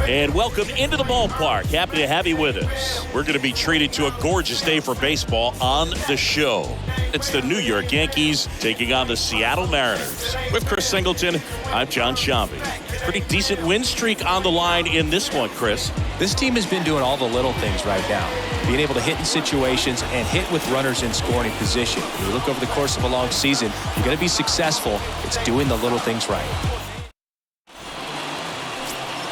And welcome into the ballpark. Happy to have you with us. We're going to be treated to a gorgeous day for baseball on the show. It's the New York Yankees taking on the Seattle Mariners. With Chris Singleton, I'm John Shambi. Pretty decent win streak on the line in this one, Chris. This team has been doing all the little things right now. Being able to hit in situations and hit with runners in scoring position. When you look over the course of a long season, you're going to be successful. It's doing the little things right.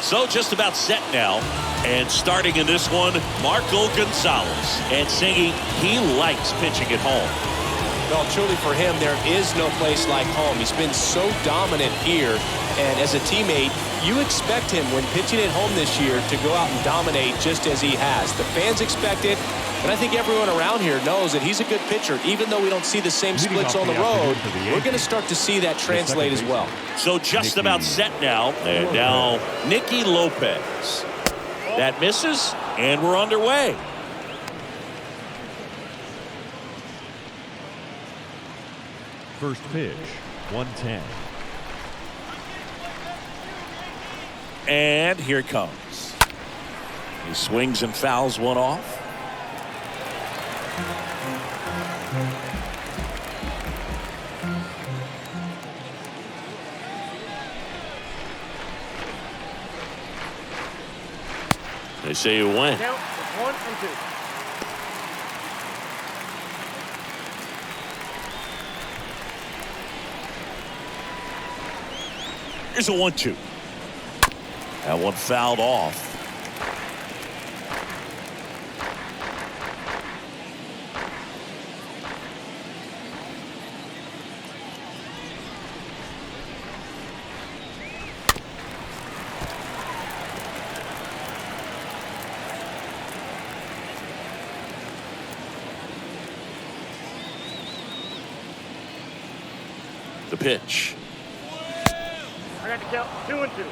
So just about set now. And starting in this one, Marco Gonzalez. And singing, he likes pitching at home. Well, truly for him, there is no place like home. He's been so dominant here. And as a teammate, you expect him when pitching at home this year to go out and dominate just as he has. The fans expect it. And I think everyone around here knows that he's a good pitcher. Even though we don't see the same splits on the road, we're going to start to see that translate as well. So just about set now. And now Nicky Lopez. That misses, and we're underway. First pitch, 110. And here it comes. He swings and fouls one off. They say you win. Count 1 and 2. Here's a 1-2. That one fouled off. The pitch. I got to count 2 and 2.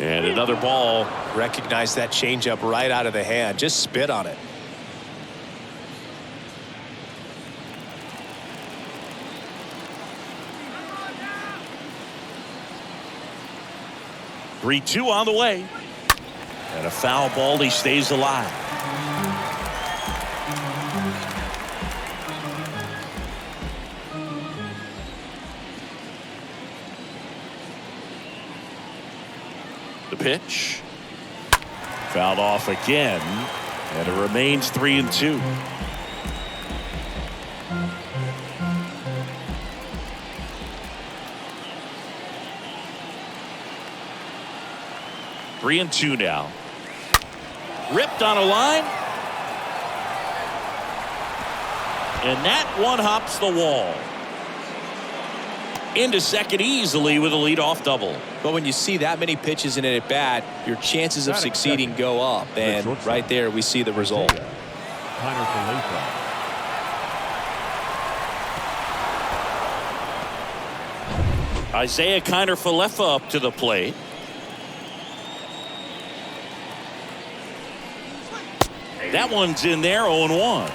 And another ball. Recognize that changeup right out of the hand. Just spit on it. Three-two on the way. And a foul ball. He stays alive. The pitch. Fouled off again. And it remains 3-2. Three and two now. Ripped on a line. And that one hops the wall. Into second easily with a leadoff double. But when you see that many pitches in it at bat, your chances of succeeding go up. And right there, we see the result. Isaiah Kiner-Falefa up to the plate. That one's in there, 0-1.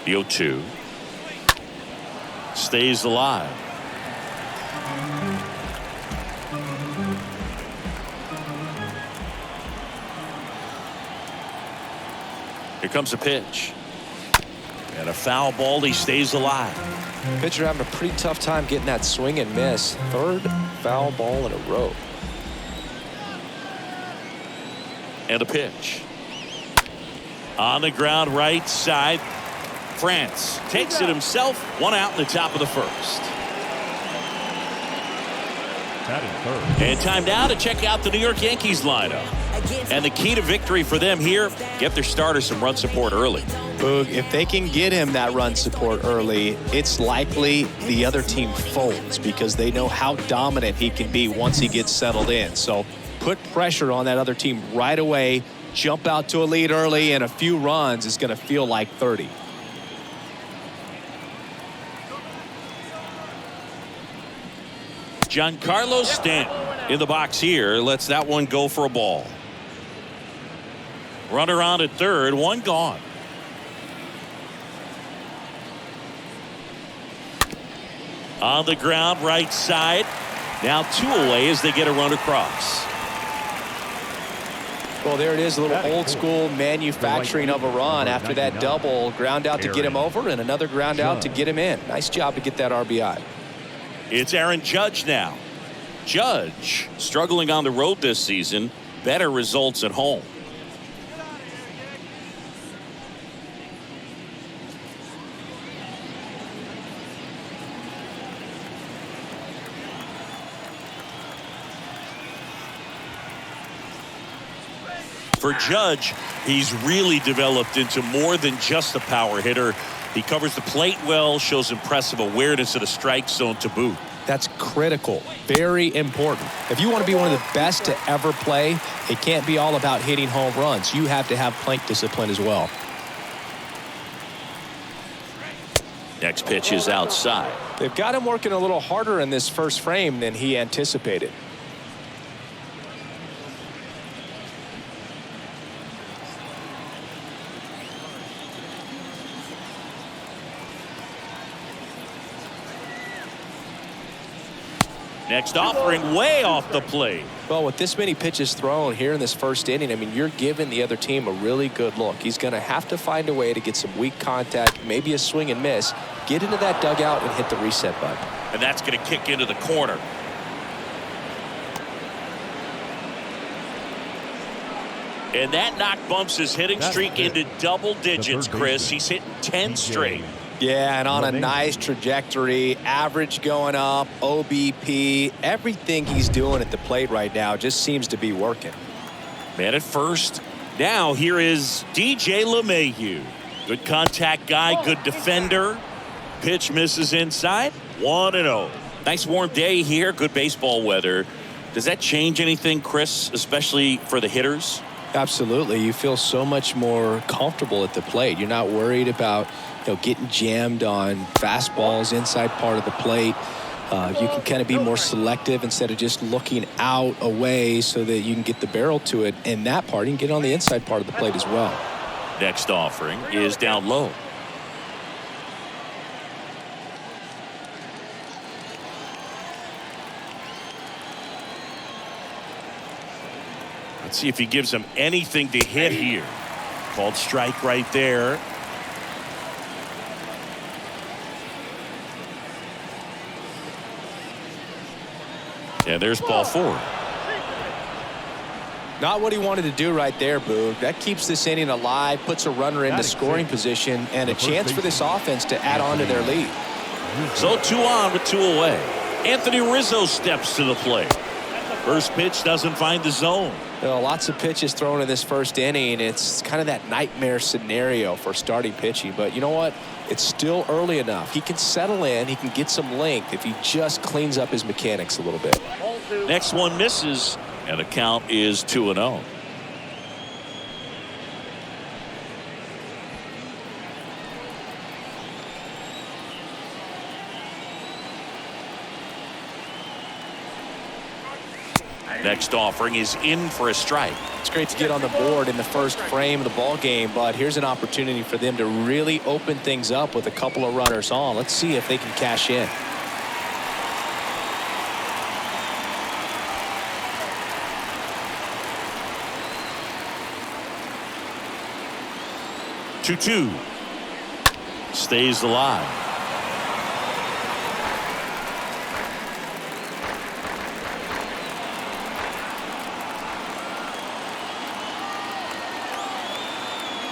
The 0-2 stays alive. Here comes a pitch. And a foul ball. He stays alive. Pitcher having a pretty tough time getting that swing and miss. Third foul ball in a row. And a pitch. On the ground right side. France takes it himself. One out in the top of the first. Batting third. And time now to check out the New York Yankees lineup. And the key to victory for them here, get their starter some run support early. Boog, if they can get him that run support early, it's likely the other team folds because they know how dominant he can be once he gets settled in. So put pressure on that other team right away, jump out to a lead early, and a few runs is going to feel like 30. Giancarlo Stanton in the box here. Lets that one go for a ball. Runner on at third, one gone. On the ground, right side. Now 2 away as they get a run across. Well, there it is, a little old school manufacturing of a run after that double. Ground out to get him over and another ground out to get him in. Nice job to get that RBI. It's Aaron Judge now. Judge struggling on the road this season. Better results at home. For Judge, he's really developed into more than just a power hitter. He covers the plate well, shows impressive awareness of the strike zone to boot. That's critical, very important. If you want to be one of the best to ever play, it can't be all about hitting home runs. You have to have plate discipline as well. Next pitch is outside. They've got him working a little harder in this first frame than he anticipated. Next offering way off the plate. Well, with this many pitches thrown here in this first inning, I mean, you're giving the other team a really good look. He's going to have to find a way to get some weak contact, maybe a swing and miss, get into that dugout and hit the reset button. And that's going to kick into the corner. And that knock bumps his hitting streak into double digits, Chris. He's hitting 10 straight. Yeah, and on a nice trajectory, average going up, OBP, everything he's doing at the plate right now just seems to be working. Man at first. Now here is DJ LeMahieu. Good contact guy, good defender. Pitch misses inside. 1-0. Nice warm day here, good baseball weather. Does that change anything, Chris, especially for the hitters? Absolutely. You feel so much more comfortable at the plate. You're not worried about getting jammed on fastballs inside part of the plate. You can kind of be more selective instead of just looking out away so that you can get the barrel to it. And that part, you can get on the inside part of the plate as well. Next offering is down low. Let's see if he gives him anything to hit here. Called strike right there. And there's ball 4. Not what he wanted to do right there, Boog. That keeps this inning alive, puts a runner into scoring position, and a chance for this offense to add on to their lead. So 2 on with 2 away. Anthony Rizzo steps to the plate. First pitch doesn't find the zone. Lots of pitches thrown in this first inning. It's kind of that nightmare scenario for starting pitching. But you know what? It's still early enough. He can settle in. He can get some length if he just cleans up his mechanics a little bit. Next one misses, and the count is 2-0. Next offering is in for a strike. It's great to get on the board in the first frame of the ball game, but here's an opportunity for them to really open things up with a couple of runners on. Let's see if they can cash in. Two. Stays alive.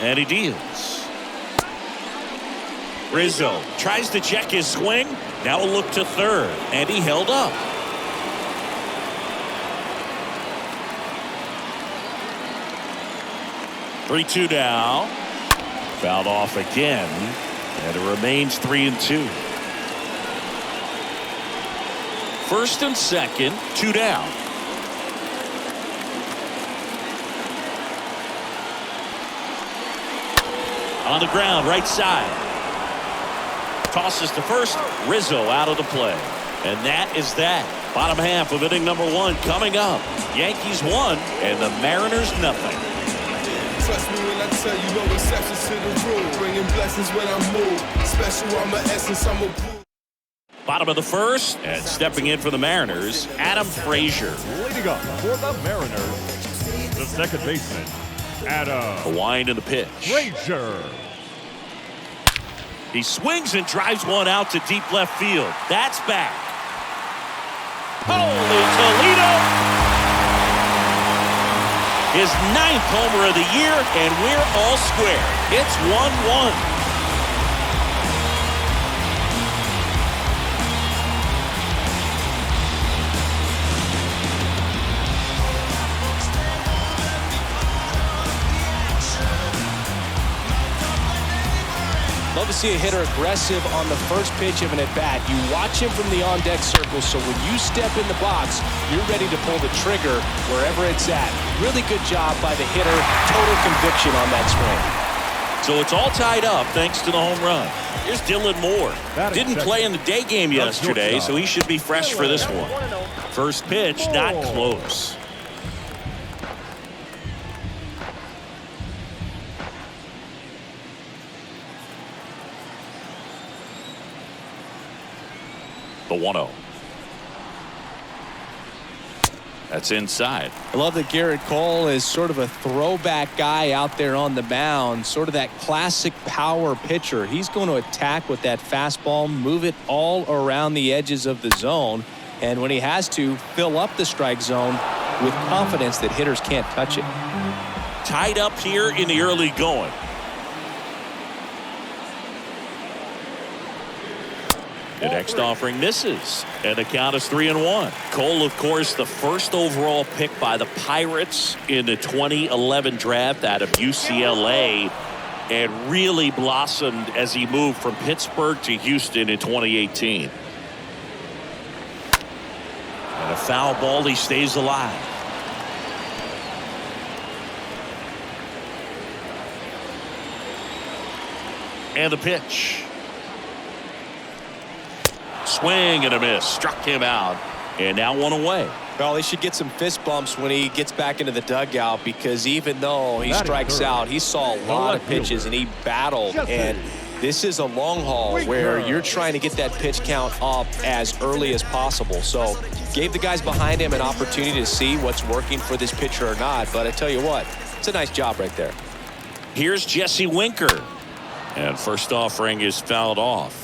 And he deals. Rizzo tries to check his swing. Now a look to third, and he held up. 3-2 now. Fouled off again, and it remains 3-2. First and second, 2 down. On the ground, right side. Tosses to first. Rizzo out of the play. And that is that. Bottom half of inning number 1 coming up. Yankees 1 and the Mariners nothing. Trust me when I tell you, no exceptions to the rule. Bringing blessings when I move. Special, I'm an essence, I'm a proof. Bottom of the first, and stepping in for the Mariners, Adam Frazier. Leading up for the Mariners, the second baseman, Adam A wind in the pitch. Frazier. He swings and drives one out to deep left field. That's back. Holy Toledo! His 9th homer of the year, and we're all square. It's 1-1. Love to see a hitter aggressive on the first pitch of an at-bat. You watch him from the on-deck circle, so when you step in the box, you're ready to pull the trigger wherever it's at. Really good job by the hitter. Total conviction on that swing. So it's all tied up thanks to the home run. Here's Dylan Moore. Didn't play in the day game yesterday, so he should be fresh for this one. First pitch, not close. The 1-0. That's inside. I love that Garrett Cole is sort of a throwback guy out there on the mound, sort of that classic power pitcher. He's going to attack with that fastball, move it all around the edges of the zone, and when he has to, fill up the strike zone with confidence that hitters can't touch it. Tied up here in the early going. The next offering misses, and the count is 3-1. Cole, of course, the first overall pick by the Pirates in the 2011 draft out of UCLA, and really blossomed as he moved from Pittsburgh to Houston in 2018. And a foul ball, he stays alive. And the pitch. Swing and a miss. Struck him out. And now one away. Well, he should get some fist bumps when he gets back into the dugout, because even though he strikes out, he saw a lot of pitches and he battled. And this is a long haul where you're trying to get that pitch count up as early as possible. So gave the guys behind him an opportunity to see what's working for this pitcher or not. But I tell you what, it's a nice job right there. Here's Jesse Winker. And first offering is fouled off.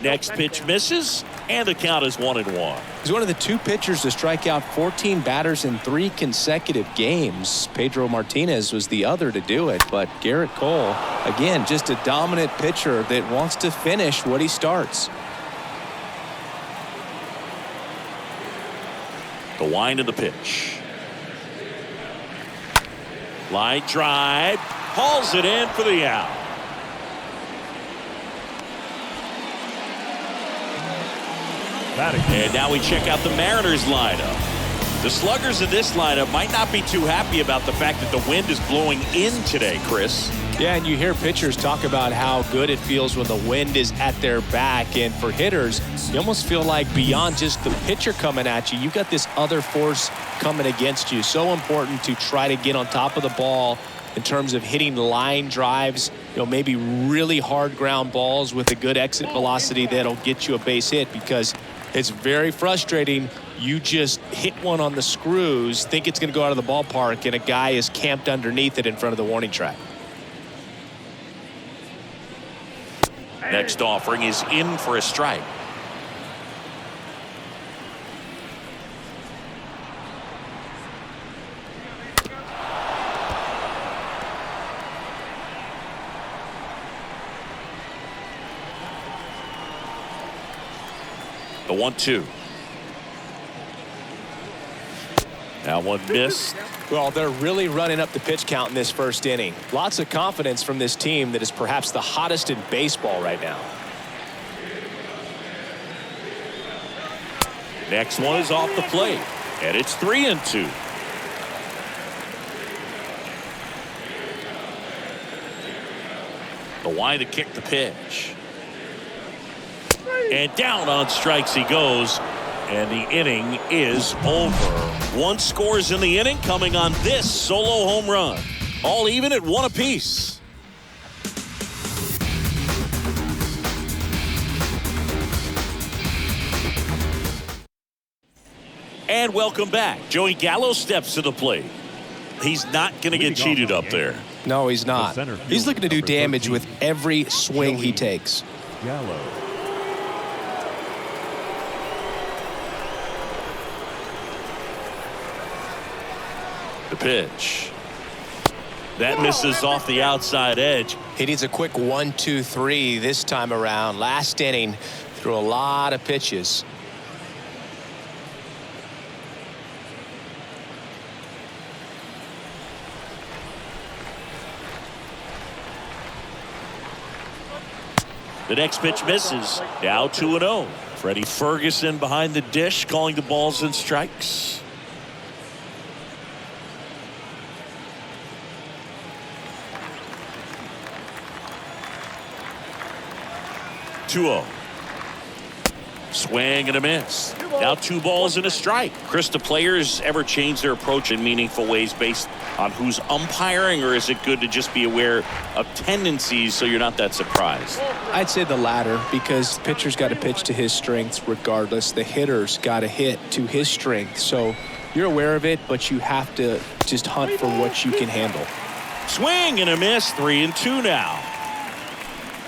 Next pitch misses, and the count is 1-1. He's one of the 2 pitchers to strike out 14 batters in 3 consecutive games. Pedro Martinez was the other to do it, but Garrett Cole, again, just a dominant pitcher that wants to finish what he starts. The wind of the pitch. Line drive, hauls it in for the out. And now we check out the Mariners lineup. The sluggers in this lineup might not be too happy about the fact that the wind is blowing in today, Chris. Yeah, and you hear pitchers talk about how good it feels when the wind is at their back. And for hitters, you almost feel like beyond just the pitcher coming at you, you've got this other force coming against you. So important to try to get on top of the ball in terms of hitting line drives, maybe really hard ground balls with a good exit velocity that'll get you a base hit, because it's very frustrating. You just hit one on the screws, think it's going to go out of the ballpark, and a guy is camped underneath it in front of the warning track. Next offering is in for a strike. The 1-2. Now one missed. Well, they're really running up the pitch count in this first inning. Lots of confidence from this team that is perhaps the hottest in baseball right now. Next one is off the plate, and it's 3-2. The wind to kick the pitch. And down on strikes he goes, and the inning is over. One scores in the inning coming on this solo home run. All even at 1 apiece. And welcome back. Joey Gallo steps to the plate. He's not going to get cheated up there. No, he's not. He's looking to do damage with every swing he takes. Gallo. The pitch. That misses off the outside edge. He needs a quick 1-2-3 this time around. Last inning, threw a lot of pitches. The next pitch misses. Now 2-0. Freddie Ferguson behind the dish, calling the balls and strikes. Swing and a miss. Now 2 balls and a strike. Chris, do players ever change their approach in meaningful ways based on who's umpiring, or is it good to just be aware of tendencies so you're not that surprised? I'd say the latter, because the pitcher's got to pitch to his strengths regardless. The hitter's got to hit to his strength. So you're aware of it, but you have to just hunt for what you can handle. Swing and a miss. 3-2 now.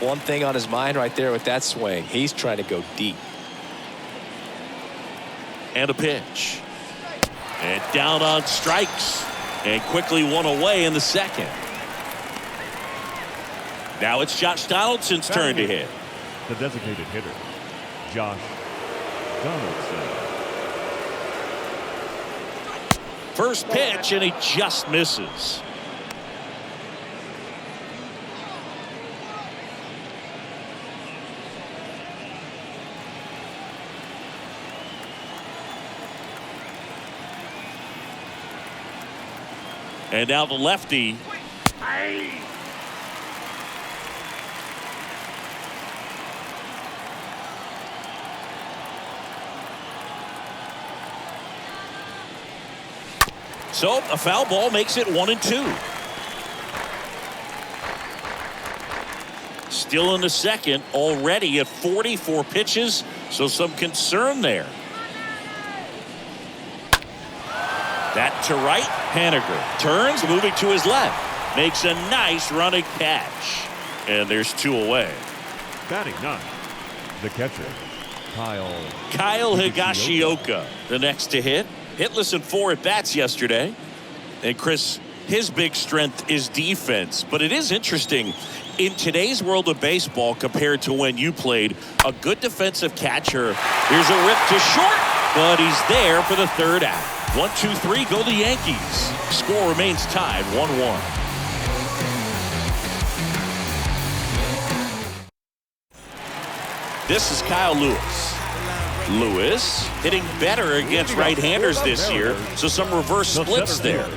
One thing on his mind right there with that swing. He's trying to go deep. And a pitch. And down on strikes. And quickly one away in the second. Now it's Josh Donaldson's turn to hit. The designated hitter, Josh Donaldson. First pitch, and he just misses. And now the lefty. So a foul ball makes it 1-2. Still in the second, already at 44 pitches, so some concern there. That to right, Haniger turns, moving to his left, makes a nice running catch, and there's 2 away. Batting 9, the catcher, Kyle Higashioka, the next to hit. Hitless in 4 at-bats yesterday. And Chris, his big strength is defense, but it is interesting in today's world of baseball compared to when you played. A good defensive catcher. Here's a rip to short, but he's there for the 3rd out. 1-2-3, go the Yankees. Score remains tied 1-1. This is Kyle Lewis. Lewis hitting better against right-handers this year, so some reverse splits there.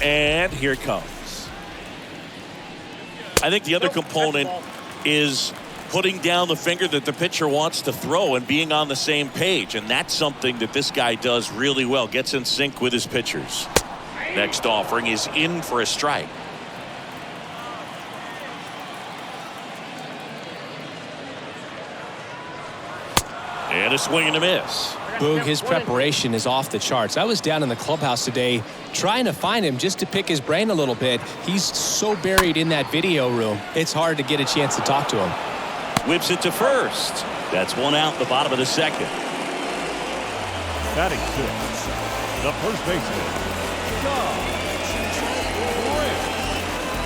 And here it comes. I think the other component is putting down the finger that the pitcher wants to throw and being on the same page, and that's something that this guy does really well. Gets in sync with his pitchers. Next offering is in for a strike. And a swing and a miss. Boog, his preparation is off the charts. I was down in the clubhouse today trying to find him just to pick his brain a little bit. He's so buried in that video room, it's hard to get a chance to talk to him. Whips it to first. That's 1 out in the bottom of the second. Batting 6, the first baseman,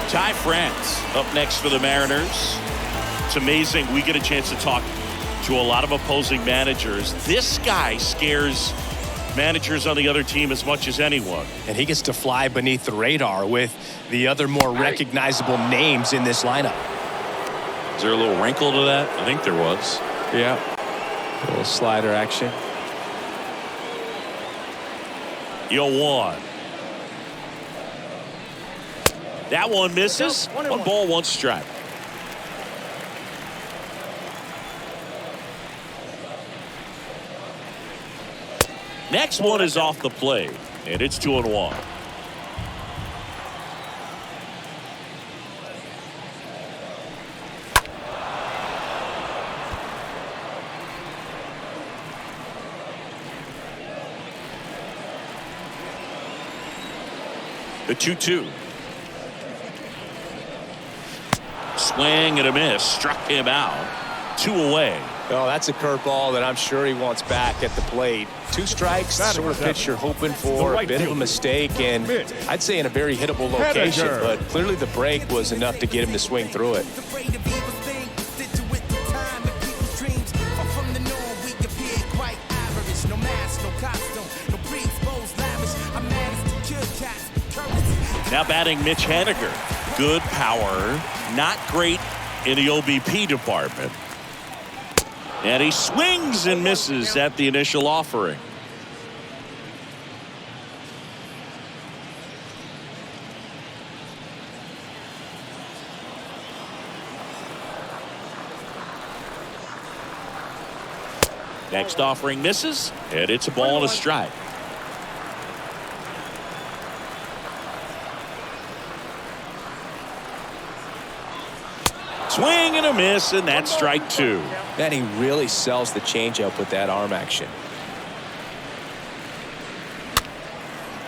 Ty France up next for the Mariners. It's amazing. We get a chance to talk to a lot of opposing managers. This guy scares managers on the other team as much as anyone. And he gets to fly beneath the radar with the other more recognizable names in this lineup. Is there a little wrinkle to that? I think there was. Yeah. A little slider action. 0-1. That one misses. 1 ball, 1 strike. Next one is off the plate, and it's 2-1. The 2-2. Swing and a miss. Struck him out. 2 away. Oh, that's a curveball that I'm sure he wants back at the plate. 2 strikes, sort of pitch you're hoping for, a bit of a mistake, and I'd say in a very hittable location, but clearly the break was enough to get him to swing through it. Now batting Mitch Haniger. Good power, not great in the OBP department. And he swings and misses at the initial offering. Next offering misses, and it's a ball and a strike. Swing and a miss, and that's strike 2. And he really sells the changeup with that arm action.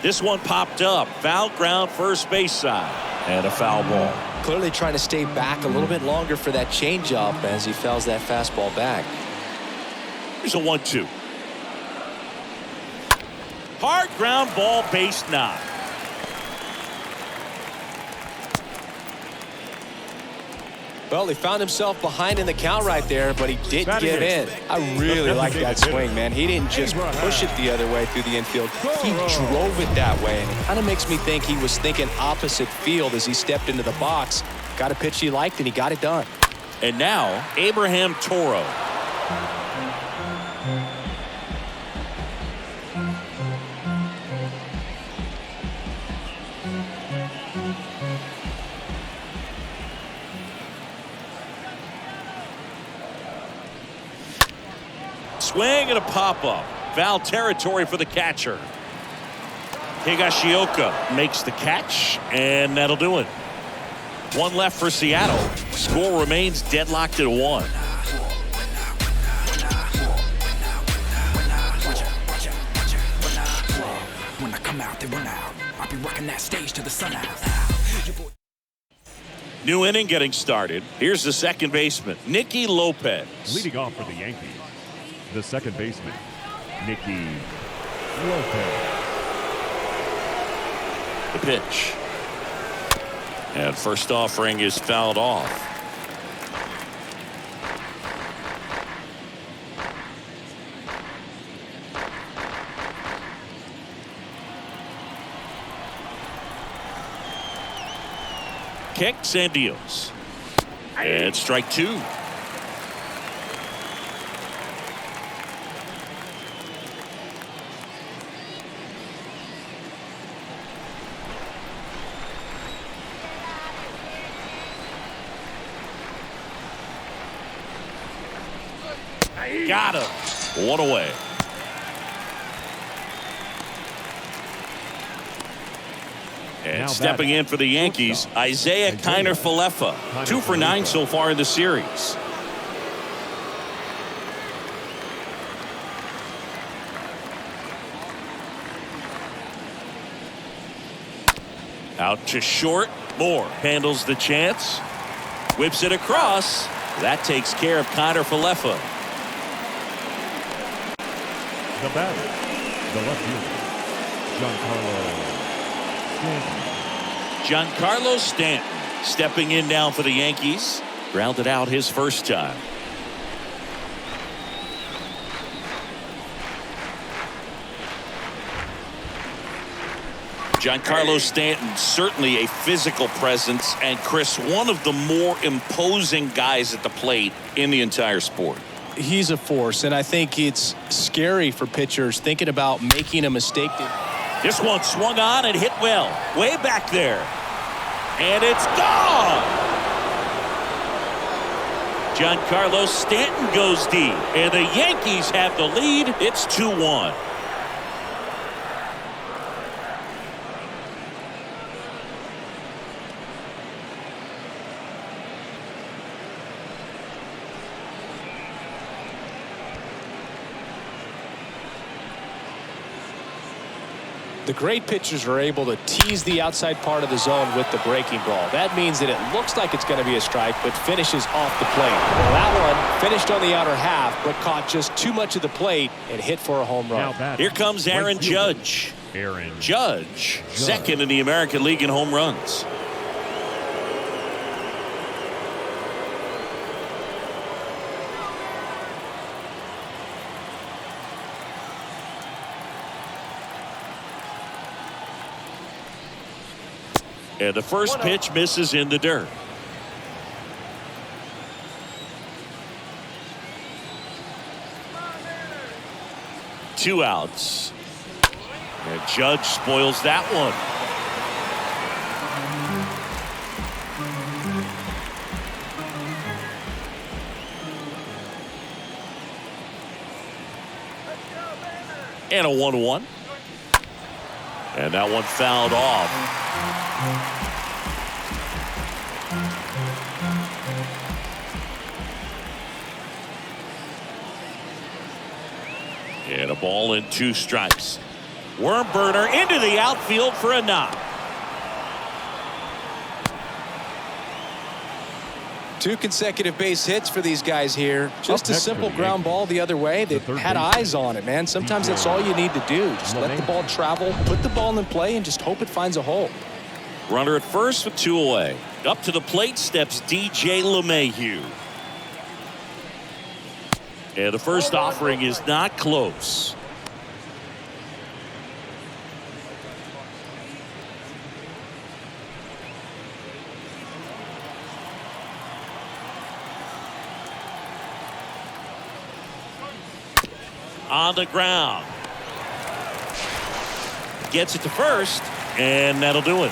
This one popped up. Foul ground first base side. And a foul ball. Clearly trying to stay back a little bit longer for that changeup as he fouls that fastball back. Here's a 1-2. Hard ground ball, base 9. Well, he found himself behind in the count right there, but he didn't give in. I really like that swing, man. He didn't just push it the other way through the infield. He drove it that way, and it kind of makes me think he was thinking opposite field as he stepped into the box. Got a pitch he liked, and he got it done. And now, Abraham Toro. Swing and a pop-up. Foul territory for the catcher. Higashioka makes the catch, and that'll do it. 1 left for Seattle. Score remains deadlocked at 1. When I come out, they run out. I'll be rocking that stage to the sun out. New inning getting started. Here's the second baseman, Nicky Lopez. Leading off for the Yankees, the second baseman, Nicky Lopez. The pitch. And first offering is fouled off. Kicks and deals. And strike 2. Got him. 1 away. And now stepping in for the Yankees, Isaiah Kiner-Falefa. 2 for 9 so far in the series. Out to short. Moore handles the chance. Whips it across. That takes care of Kiner-Falefa. The batter, the left fielder, Giancarlo Giancarlo Stanton stepping in now for the Yankees. Grounded out his first time. Giancarlo Stanton, certainly a physical presence, and Chris, one of the more imposing guys at the plate in the entire sport. He's a force, and I think it's scary for pitchers thinking about making a mistake. This one swung on and hit well, way back there. And it's gone! Giancarlo Stanton goes deep, and the Yankees have the lead. It's 2-1. The great pitchers are able to tease the outside part of the zone with the breaking ball. That means that it looks like it's going to be a strike, but finishes off the plate. Well, that one finished on the outer half, but caught just too much of the plate and hit for a home run. Here comes Aaron Judge. Judge, second in the American League in home runs. And the first pitch misses in the dirt. Two outs. And Judge spoils that one. And a 1-1. And that one fouled off. And a ball and 2 strikes. Worm burner into the outfield for a knock. 2 consecutive base hits for these guys here. Just a simple ground ball the other way. They had eyes on it, man. Sometimes that's all you need to do. Just let the ball travel, put the ball in play, and just hope it finds a hole. Runner at first with 2 away. Up to the plate steps DJ LeMahieu. And the first offering is not close. On the ground. Gets it to first, and that'll do it.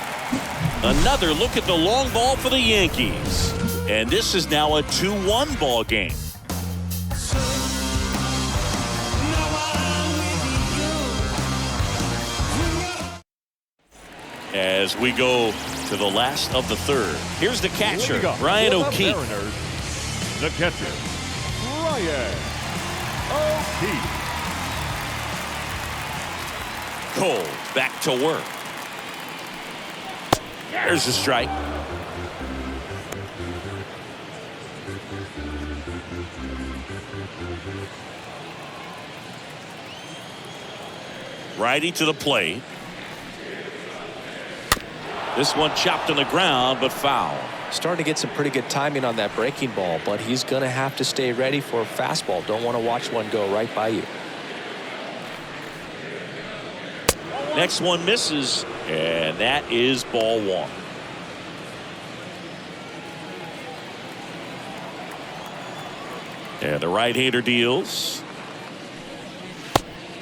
Another look at the long ball for the Yankees. And this is now a 2-1 ball game. As we go to the last of the third. Here's the catcher, Ryan O'Keefe. The catcher, Ryan O'Keefe. Cole back to work. There's a strike. Righty to the plate. This one chopped on the ground, but foul. Starting to get some pretty good timing on that breaking ball, but he's going to have to stay ready for a fastball. Don't want to watch one go right by you. Next one misses, and that is ball 1. And the right-hander deals.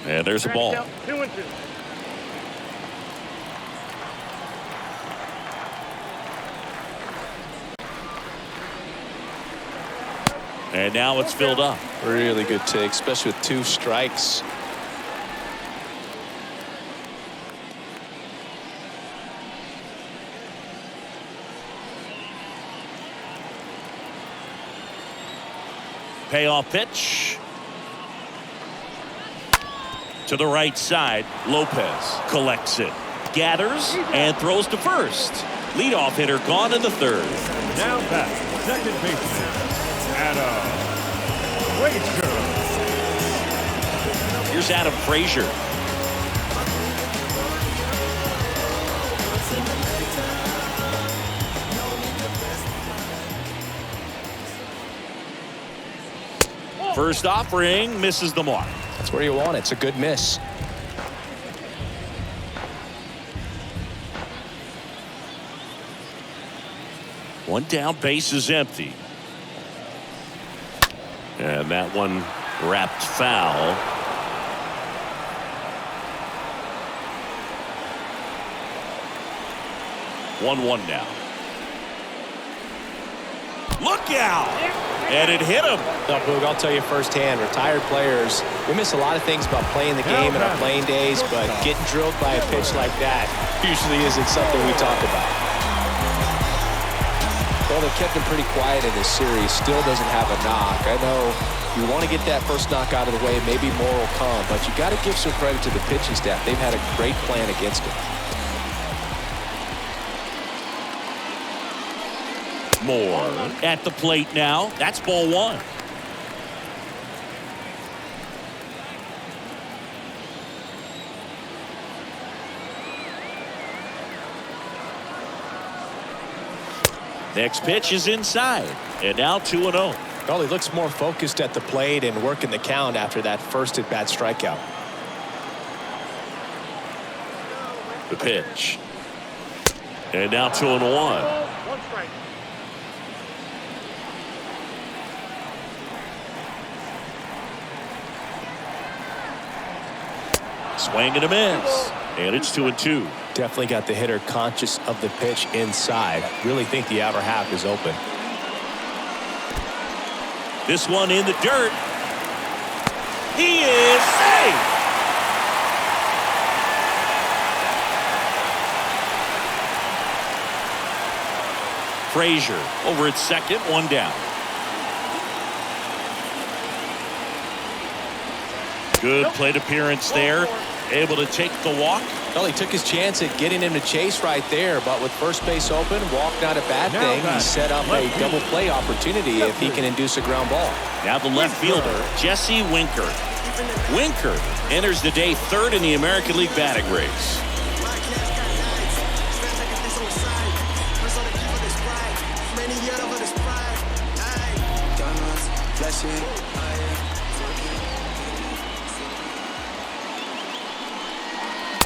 And there's a ball. 2-2. And now it's filled up. Really good take, especially with 2 strikes. Payoff pitch. To the right side, Lopez collects it. Gathers and throws to first. Leadoff hitter gone in the third. Now back, second baseman, Adam Frazier. Here's Adam Frazier. First offering misses the mark. That's where you want it. It's a good miss. One down, base is empty. And that one wrapped foul. One now. Look out! And it hit him. No, Boog, I'll tell you firsthand, retired players, we miss a lot of things about playing the game in our playing days, but getting drilled by a pitch like that usually isn't something we talk about. Well, they've kept him pretty quiet in this series. Still doesn't have a knock. I know you want to get that first knock out of the way. Maybe more will come, but you got to give some credit to the pitching staff. They've had a great plan against him. Moore at the plate now. That's ball one. Next pitch is inside. And now 2-0. Well, he looks more focused at the plate and working the count after that first at-bat strikeout. The pitch. And now 2-1. One strike. Swing and a miss. And it's 2-2. Definitely got the hitter conscious of the pitch inside. Really think the outer half is open. This one in the dirt. He is safe. Frazier over at second, one down. Good plate appearance there. Able to take the walk. Well, he took his chance at getting him to chase right there, but with first base open, walk not a bad thing. He set up a double play opportunity if he can induce a ground ball. Now the left fielder, Jesse Winker. Winker enters the day third in the American League batting race.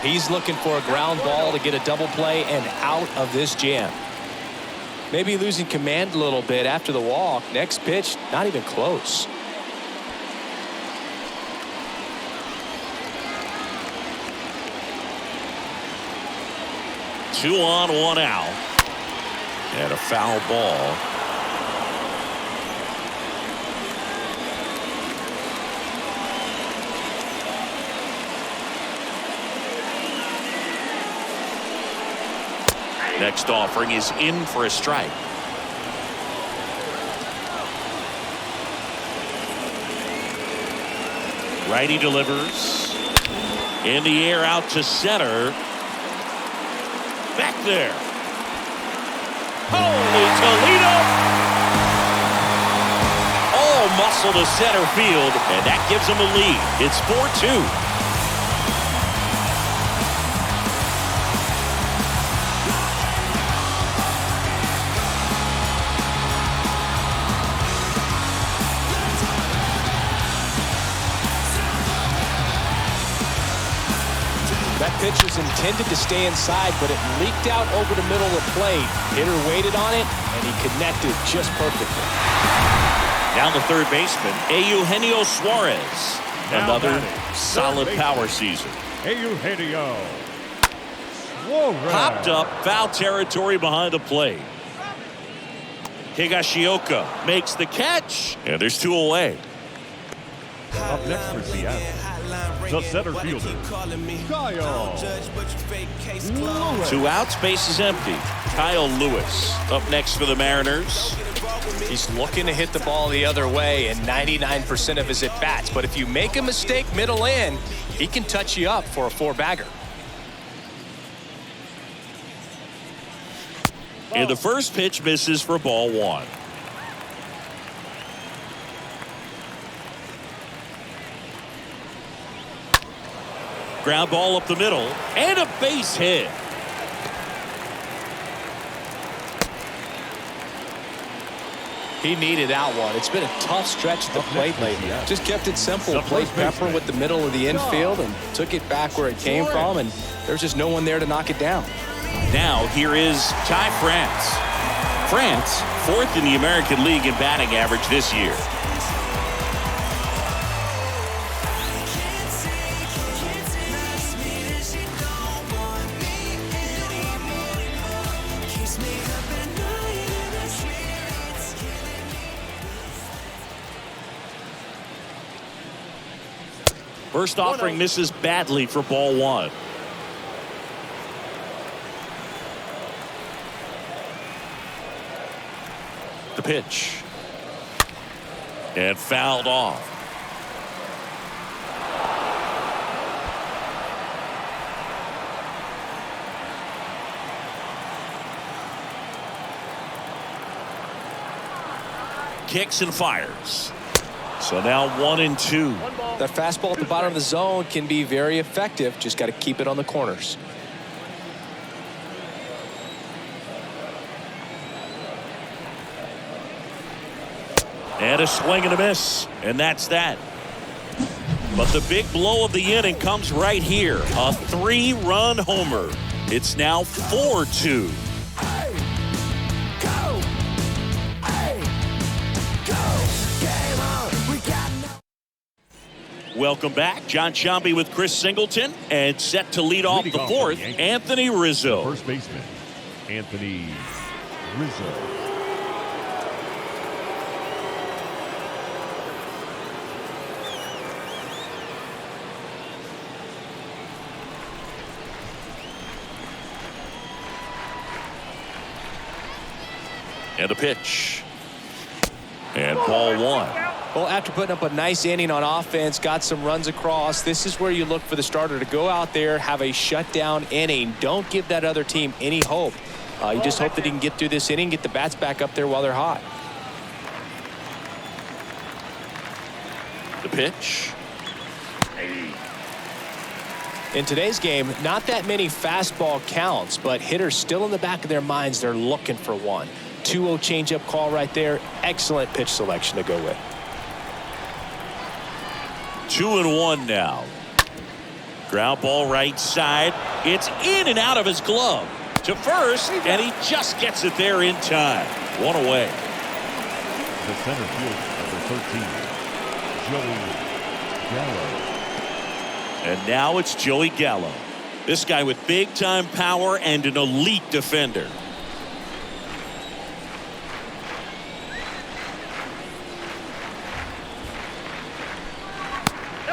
He's looking for a ground ball to get a double play and out of this jam. Maybe losing command a little bit after the walk. Next pitch, not even close. Two on, one out. And a foul ball. Next offering is in for a strike. Righty delivers. In the air out to center. Back there. Holy Toledo. All muscle to center field, and that gives them a lead. It's 4-2. That pitch was intended to stay inside, but it leaked out over the middle of the plate. Hitter waited on it, and he connected just perfectly. Down the third baseman, Eugenio Suarez. Another solid power season. Eugenio Suarez. Popped up, foul territory behind the plate. Higashioka makes the catch, and there's two away. Up next for Seattle, the center fielder, Kyle Lewis. Two outs, base is empty. Kyle Lewis up next for the Mariners. He's looking to hit the ball the other way in 99% of his at-bats. But if you make a mistake middle in, he can touch you up for a four-bagger. And the first pitch misses for ball one. Ground ball up the middle, and a base hit. He needed that one. It's been a tough stretch at the plate lately. Just kept it simple. Played pepper with the middle of the infield and took it back where it came from, and there's just no one there to knock it down. Now here is Ty France. France, 4th in the American League in batting average this year. First offering misses badly for ball 1. The pitch. And fouled off. Kicks and fires. So now 1-2. That fastball at the bottom of the zone can be very effective. Just got to keep it on the corners. And a swing and a miss. And that's that. But the big blow of the inning comes right here. A 3-run homer. It's now 4-2. Welcome back. John Sciambi with Chris Singleton, and set to lead off the 4th, Anthony Rizzo. First baseman, Anthony Rizzo. And a pitch. And ball 1. Well, after putting up a nice inning on offense, got some runs across, this is where you look for the starter to go out there, have a shutdown inning. Don't give that other team any hope. You just hope that he can get through this inning, get the bats back up there while they're hot. The pitch. In today's game, not that many fastball counts, but hitters still in the back of their minds, they're looking for one. 2-0 changeup call right there. Excellent pitch selection to go with. 2-1 now. Ground ball right side. It's in and out of his glove. To first, and he just gets it there in time. 1 away. The center fielder, number 13, Joey Gallo. And now it's Joey Gallo. This guy with big-time power and an elite defender.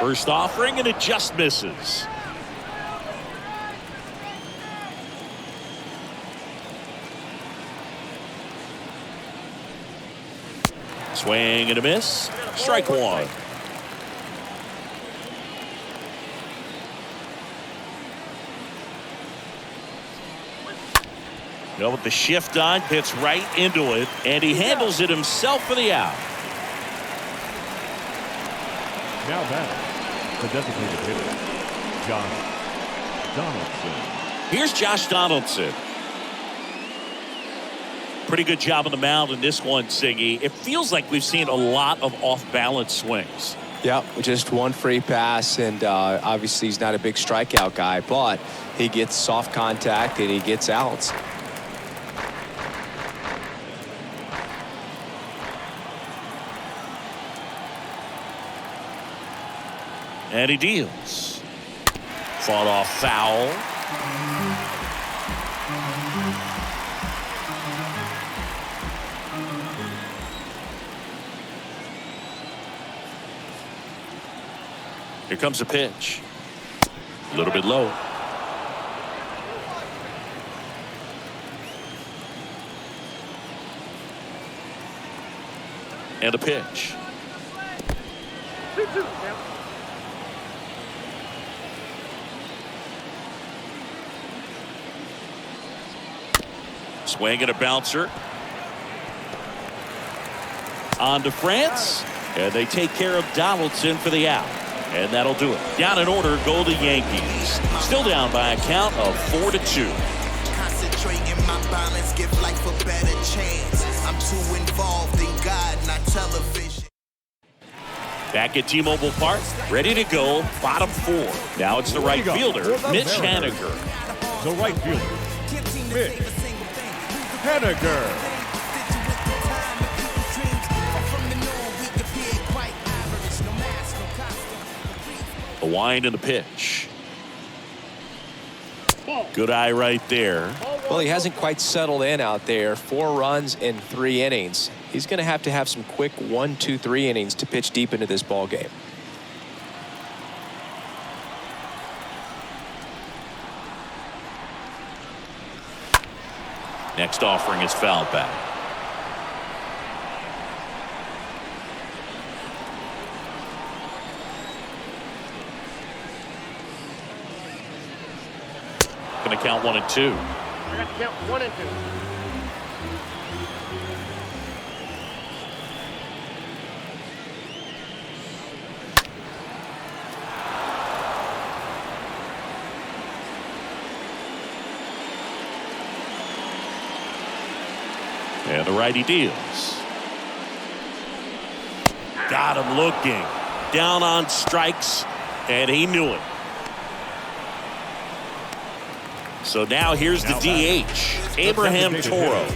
First offering, and it just misses. Swing and a miss. Strike 1. Now with the shift on, hits right into it, and he handles it himself for the out. Now batting, the designated hitter, Josh Donaldson. Here's Josh Donaldson. Pretty good job on the mound in this one, Siggy. It feels like we've seen a lot of off-balance swings. Yep, just one free pass, and obviously he's not a big strikeout guy, but he gets soft contact and he gets outs. And he deals. Fought off foul. Here comes a pitch. A little bit low. And a pitch. Swing and a bouncer. On to France. And they take care of Donaldson for the out. And that'll do it. Down in order go the Yankees. Still down by a count of 4-2. Concentrating my balance, give life a better chance. I'm too involved in God, not television. Back at T-Mobile Park, ready to go, bottom 4. Now it's the right fielder, Mitch Haniger. The right fielder, Mitch Haniger. The wind and the pitch. Good eye right there. Well, he hasn't quite settled in out there. 4 runs in 3 innings. He's going to have some quick 1, 2, 3 innings to pitch deep into this ball game. Next offering is fouled back. Going to count 1 and 2. I got to count 1 and 2. And the righty deals. Got him looking. Down on strikes, and he knew it. So now here's the DH, Abraham Toro.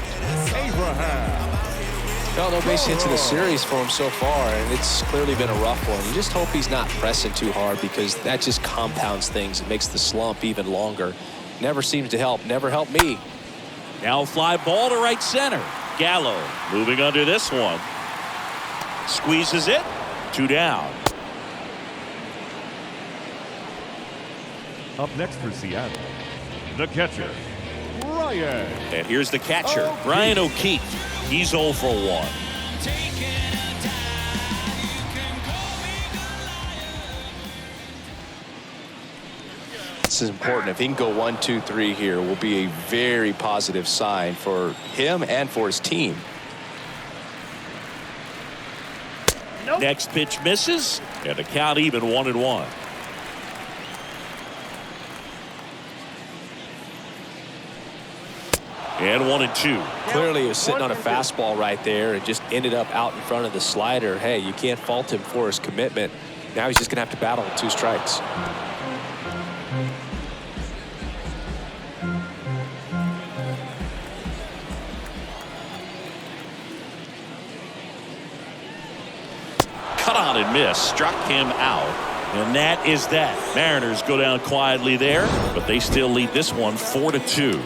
Well, no base hits in the series for him so far, and it's clearly been a rough one. You just hope he's not pressing too hard, because that just compounds things. It makes the slump even longer. Never seems to help. Never helped me. Now fly ball to right center. Gallo moving under this one. Squeezes it. 2 down. Up next for Seattle, the catcher, Ryan. And here's the catcher, Ryan O'Keefe. He's 0 for 1. This is important. If he can go 1, 2, 3 here, will be a very positive sign for him and for his team. Nope. Next pitch misses, and the count even 1 and 1. And 1 and 2. Clearly he was sitting on a fastball right there and just ended up out in front of the slider. Hey, you can't fault him for his commitment. Now he's just going to have to battle with 2 strikes. Cut on and miss, struck him out. And that is that. Mariners go down quietly there, but they still lead this one 4 to 2.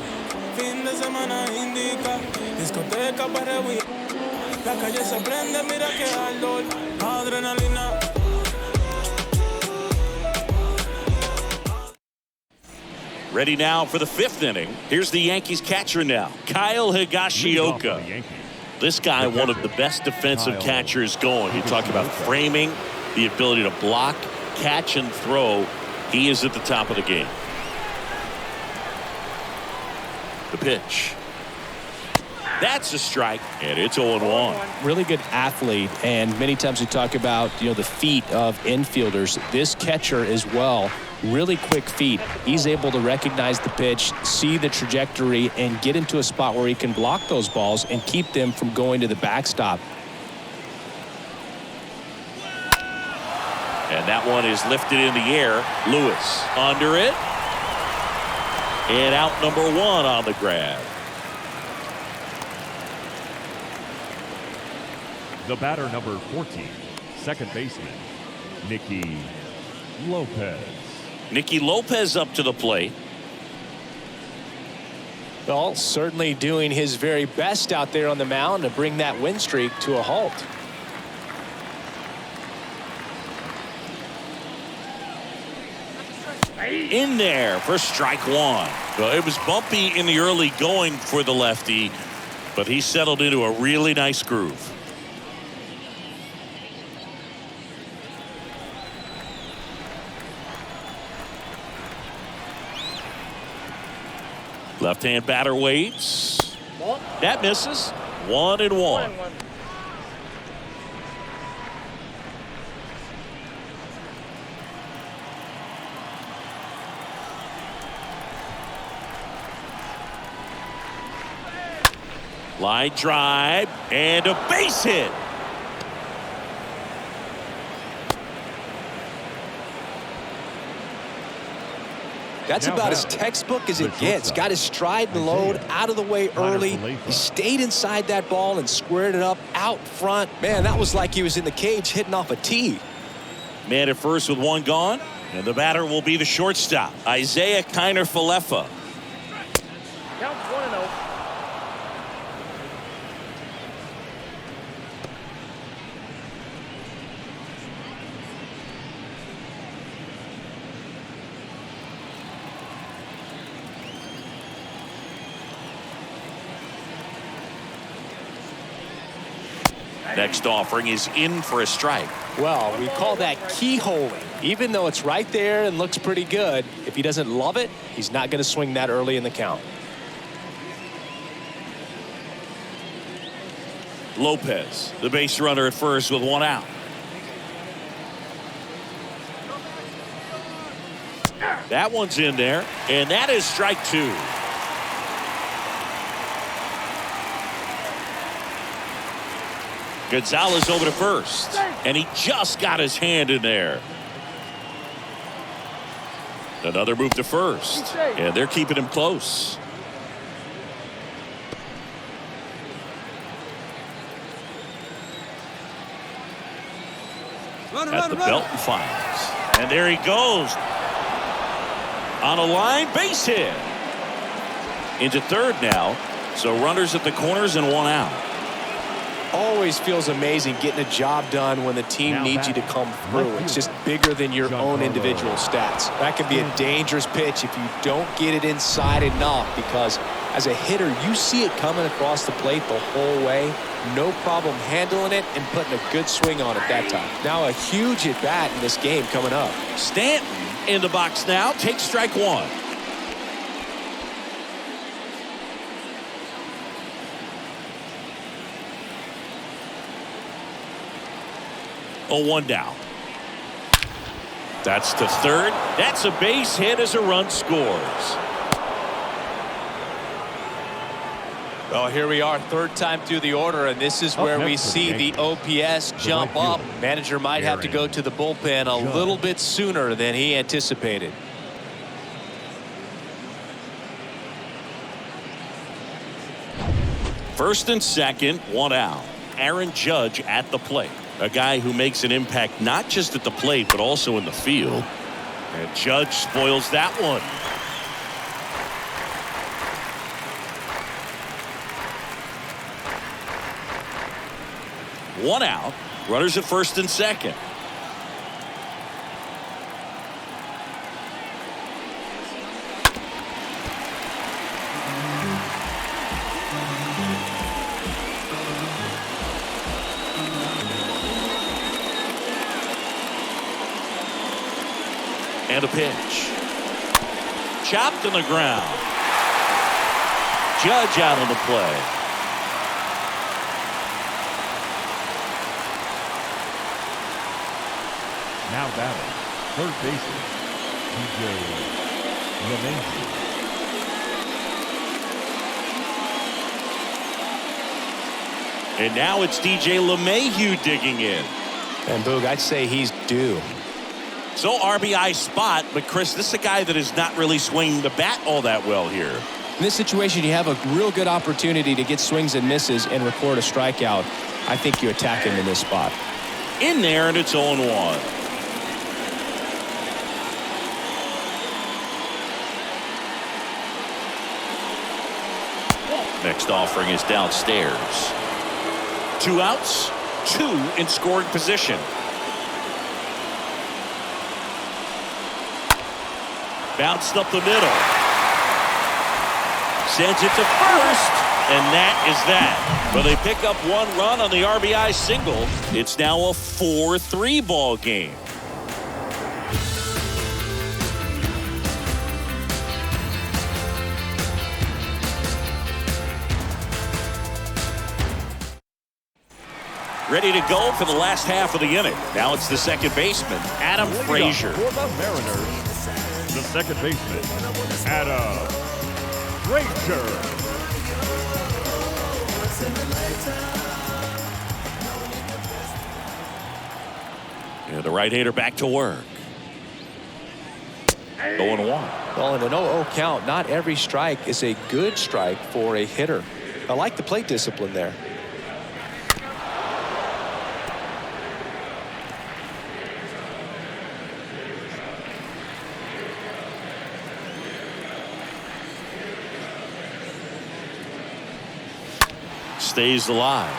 Ready now for the 5th inning. Here's the Yankees catcher now, Kyle Higashioka. This guy, one of the best defensive catchers going. You talk about framing, the ability to block, catch, and throw. He is at the top of the game. The pitch. That's a strike, and it's 0-1. Really good athlete, and many times we talk about, the feet of infielders. This catcher as well, really quick feet. He's able to recognize the pitch, see the trajectory, and get into a spot where he can block those balls and keep them from going to the backstop. And that one is lifted in the air. Lewis under it. And out number 1 on the grab. The batter, number 14, second baseman, Nicky Lopez. Nicky Lopez up to the plate. Well, certainly doing his very best out there on the mound to bring that win streak to a halt. In there for strike 1. Well, it was bumpy in the early going for the lefty, but he settled into a really nice groove. Left-hand batter waits. That misses. 1-1. Line drive and a base hit. That's Now about as batting, textbook as the it gets. shortstop, Got his stride and load out of the way early. He stayed inside that ball and squared it up out front. Man, that was like he was in the cage hitting off a tee. Man at first with one gone, and the batter will be the shortstop, Isaiah Kiner-Falefa. Count 1-0. Next offering is in for a strike. Well, we call that keyholing. Even though it's right there and looks pretty good, if he doesn't love it, he's not going to swing that early in the count. Lopez, the base runner at first with one out. That one's in there, and that is strike two. Gonzalez over to first, and he just got his hand in there. Another move to first, and they're keeping him close. At the belt and finds, and there he goes. On a line, base hit. Into third now, so runners at the corners and one out. Always feels amazing getting a job done when the team Now needs you to come through. It's just bigger than your own individual stats. That can be a dangerous pitch if you don't get it inside enough, because as a hitter, you see it coming across the plate the whole way. No problem handling it and putting a good swing on it that time. Now a huge at bat in this game coming up. Stanton in the box now, takes strike one. Oh, one down. That's to third. That's a base hit as a run scores. Well, here we are, third time through the order, and this is where we see the OPS jump up. Manager might have to go to the bullpen a little bit sooner than he anticipated. First and second, one out. Aaron Judge at the plate. A guy who makes an impact not just at the plate, but also in the field. And Judge spoils that one. One out. Runners at first and second. And a pitch. Chopped on the ground. Judge out on the play. Now batting, third baseman, DJ LeMahieu. And now it's DJ LeMahieu digging in. And Boog, I'd say he's due. So RBI spot, but Chris, this is a guy that is not really swinging the bat all that well here. In this situation, you have a real good opportunity to get swings and misses and record a strikeout. I think you attack him in this spot. In there, and it's 0-1. Next offering is downstairs. 2 outs, 2 in scoring position. Bounced up the middle. Sends it to first, and that is that. Well, they pick up 1 run on the RBI single. It's now a 4-3 ball game. Ready to go for the last half of the inning. Now it's the second baseman, Adam Frazier. For the Mariners, the second baseman, Adam Frazier. And the right-hander back to work. 0-1. Well, in an 0-0 count, not every strike is a good strike for a hitter. I like the plate discipline there. Stays alive.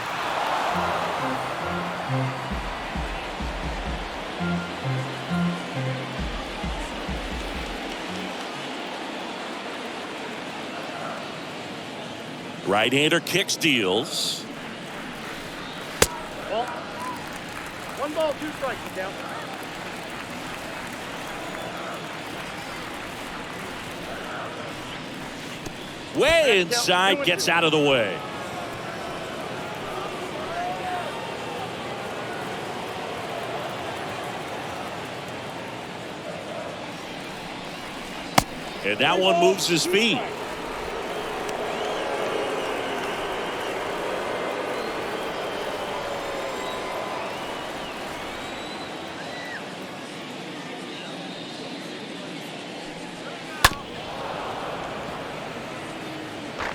Right-hander kicks, deals. Ball. 1 ball, 2 strikes, down. Way inside, gets out of the way. And that one moves his feet.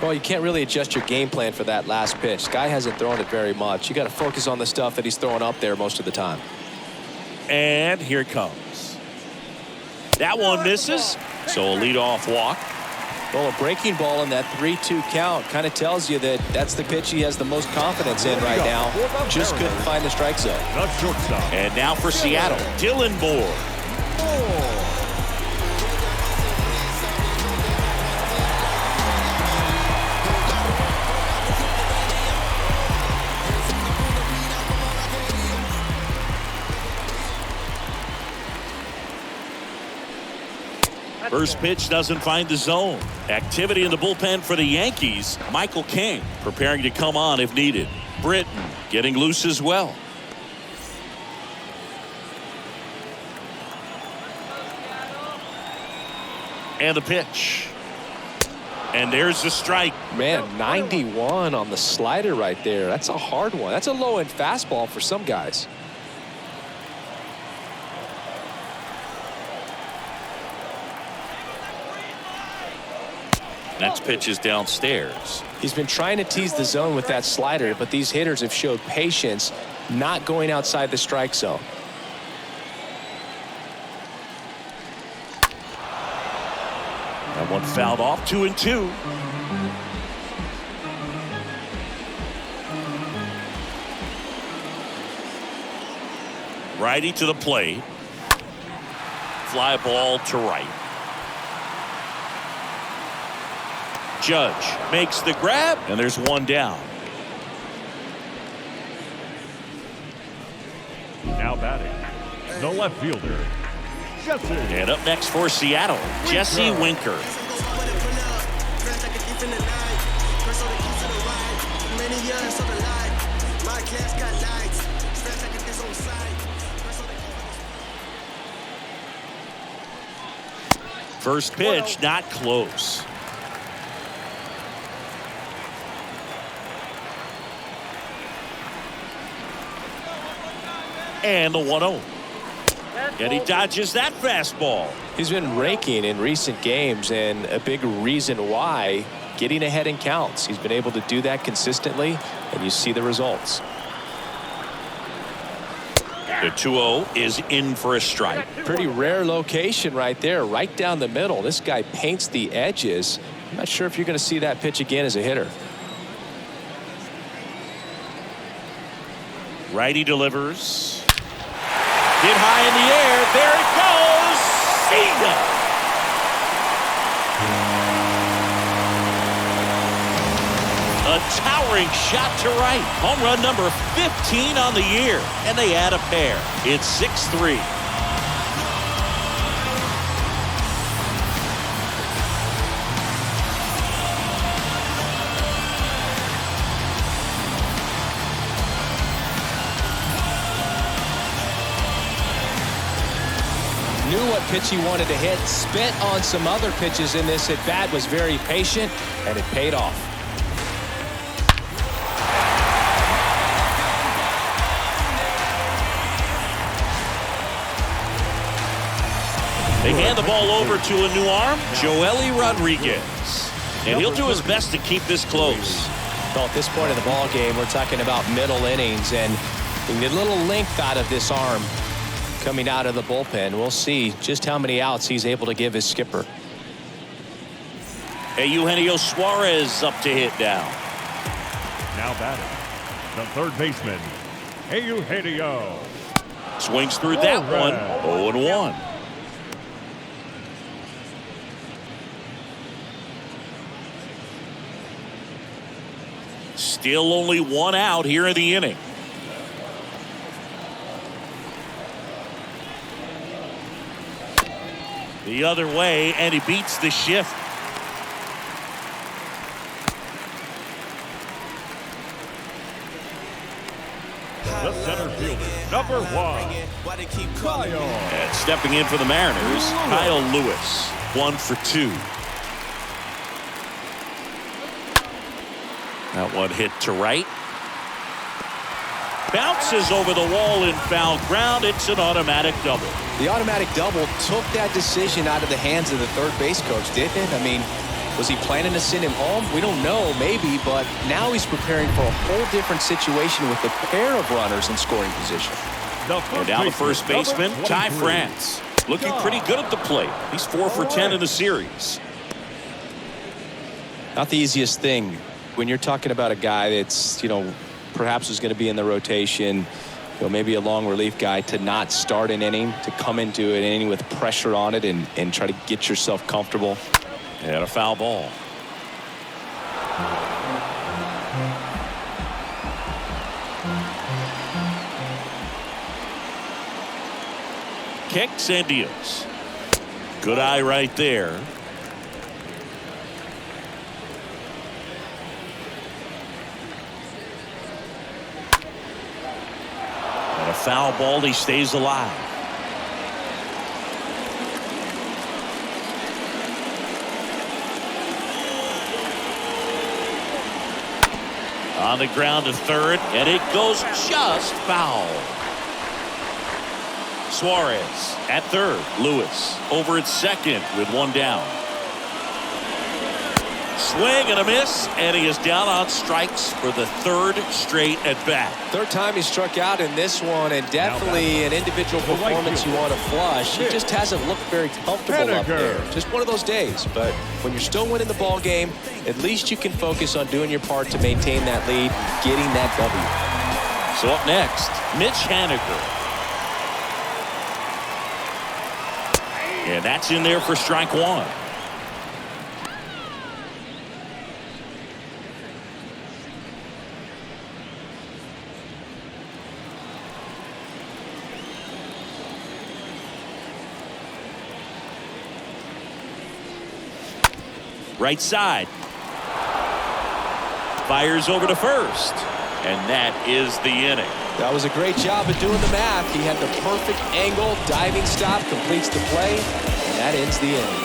Well, you can't really adjust your game plan for that last pitch. This guy hasn't thrown it very much. You got to focus on the stuff that he's throwing up there most of the time. And here it comes. That one misses. So a leadoff walk. Well, a breaking ball in that 3-2 count kind of tells you that that's the pitch he has the most confidence in right now. Just couldn't find the strike zone. The shortstop. And now for Seattle, Dylan Moore. First pitch doesn't find the zone. Activity in the bullpen for the Yankees. Michael King preparing to come on if needed. Britton getting loose as well. And the pitch. And there's the strike. Man, 91 on the slider right there. That's a hard one. That's a low-end fastball for some guys. Next pitch is downstairs. He's been trying to tease the zone with that slider, but these hitters have showed patience, not going outside the strike zone. That one fouled off. 2-2. Righty to the plate. Fly ball to right. Judge makes the grab, and there's one down. Now batting, the left fielder, Jesse. And up next for Seattle, Jesse Winker. First pitch, not close. And the 1-0. And he dodges that fastball. He's been raking in recent games, and a big reason why, getting ahead in counts. He's been able to do that consistently, and you see the results. The 2-0 is in for a strike. Pretty rare location right there, right down the middle. This guy paints the edges. I'm not sure if you're going to see that pitch again as a hitter. Righty delivers. Hit high in the air. There it goes. See ya. A towering shot to right. Home run number 15 on the year. And they add a pair. It's 6-3. Knew what pitch he wanted to hit, spent on some other pitches in this at bat, was very patient, and it paid off. They hand the ball over to a new arm, Joely Rodriguez. And he'll do his best to keep this close. Well, at this point in the ball game, we're talking about middle innings, and we need a little length out of this arm coming out of the bullpen. We'll see just how many outs he's able to give his skipper. Eugenio Suarez up to hit now. Now batting, the third baseman, Eugenio. Swings through that one, 0-1. Still only one out here in the inning. The other way, and he beats the shift. The center fielder, number 1, Kyle. And stepping in for the Mariners, Kyle Lewis, 1 for 2. That one hit to right. Bounces over the wall in foul ground. It's an automatic double. The automatic double took that decision out of the hands of the third base coach, didn't it? I mean, was he planning to send him home? We don't know, maybe, but now he's preparing for a whole different situation with a pair of runners in scoring position. And now the first baseman, Ty France, looking pretty good at the plate. He's 4 for 10 in the series. Not the easiest thing when you're talking about a guy that's, perhaps is going to be in the rotation, maybe a long relief guy, to not start an inning, to come into an inning with pressure on it and try to get yourself comfortable. And a foul ball. Kicks and deals. Good eye right there. And a foul ball. He stays alive. On the ground to third, and it goes just foul. Suarez at third. Lewis over at second with one down. Swing and a miss, and he is down on strikes for the third straight at bat. Third time he struck out in this one, and definitely an individual performance you want to flush. He just hasn't looked very comfortable up there. Just one of those days. But when you're still winning the ball game, at least you can focus on doing your part to maintain that lead, getting that W. So up next, Mitch Haniger. And that's in there for strike one. Right side. Fires over to first. And that is the inning. That was a great job of doing the math. He had the perfect angle, diving stop, completes the play, and that ends the inning.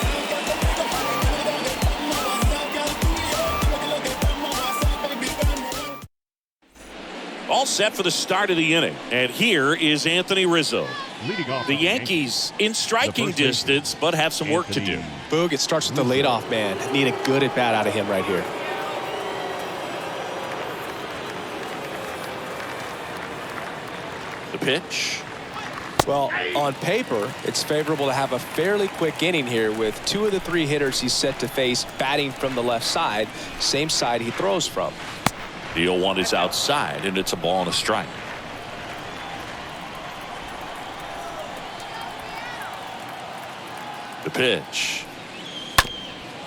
All set for the start of the inning. And here is Anthony Rizzo. The Yankees in striking distance, but have some work to do. Boog, it starts with the leadoff man. Need a good at bat out of him right here. The pitch. Well, on paper, it's favorable to have a fairly quick inning here with 2 of the 3 hitters he's set to face batting from the left side, same side he throws from. The 0-1 is outside, and it's a ball and a strike. The pitch.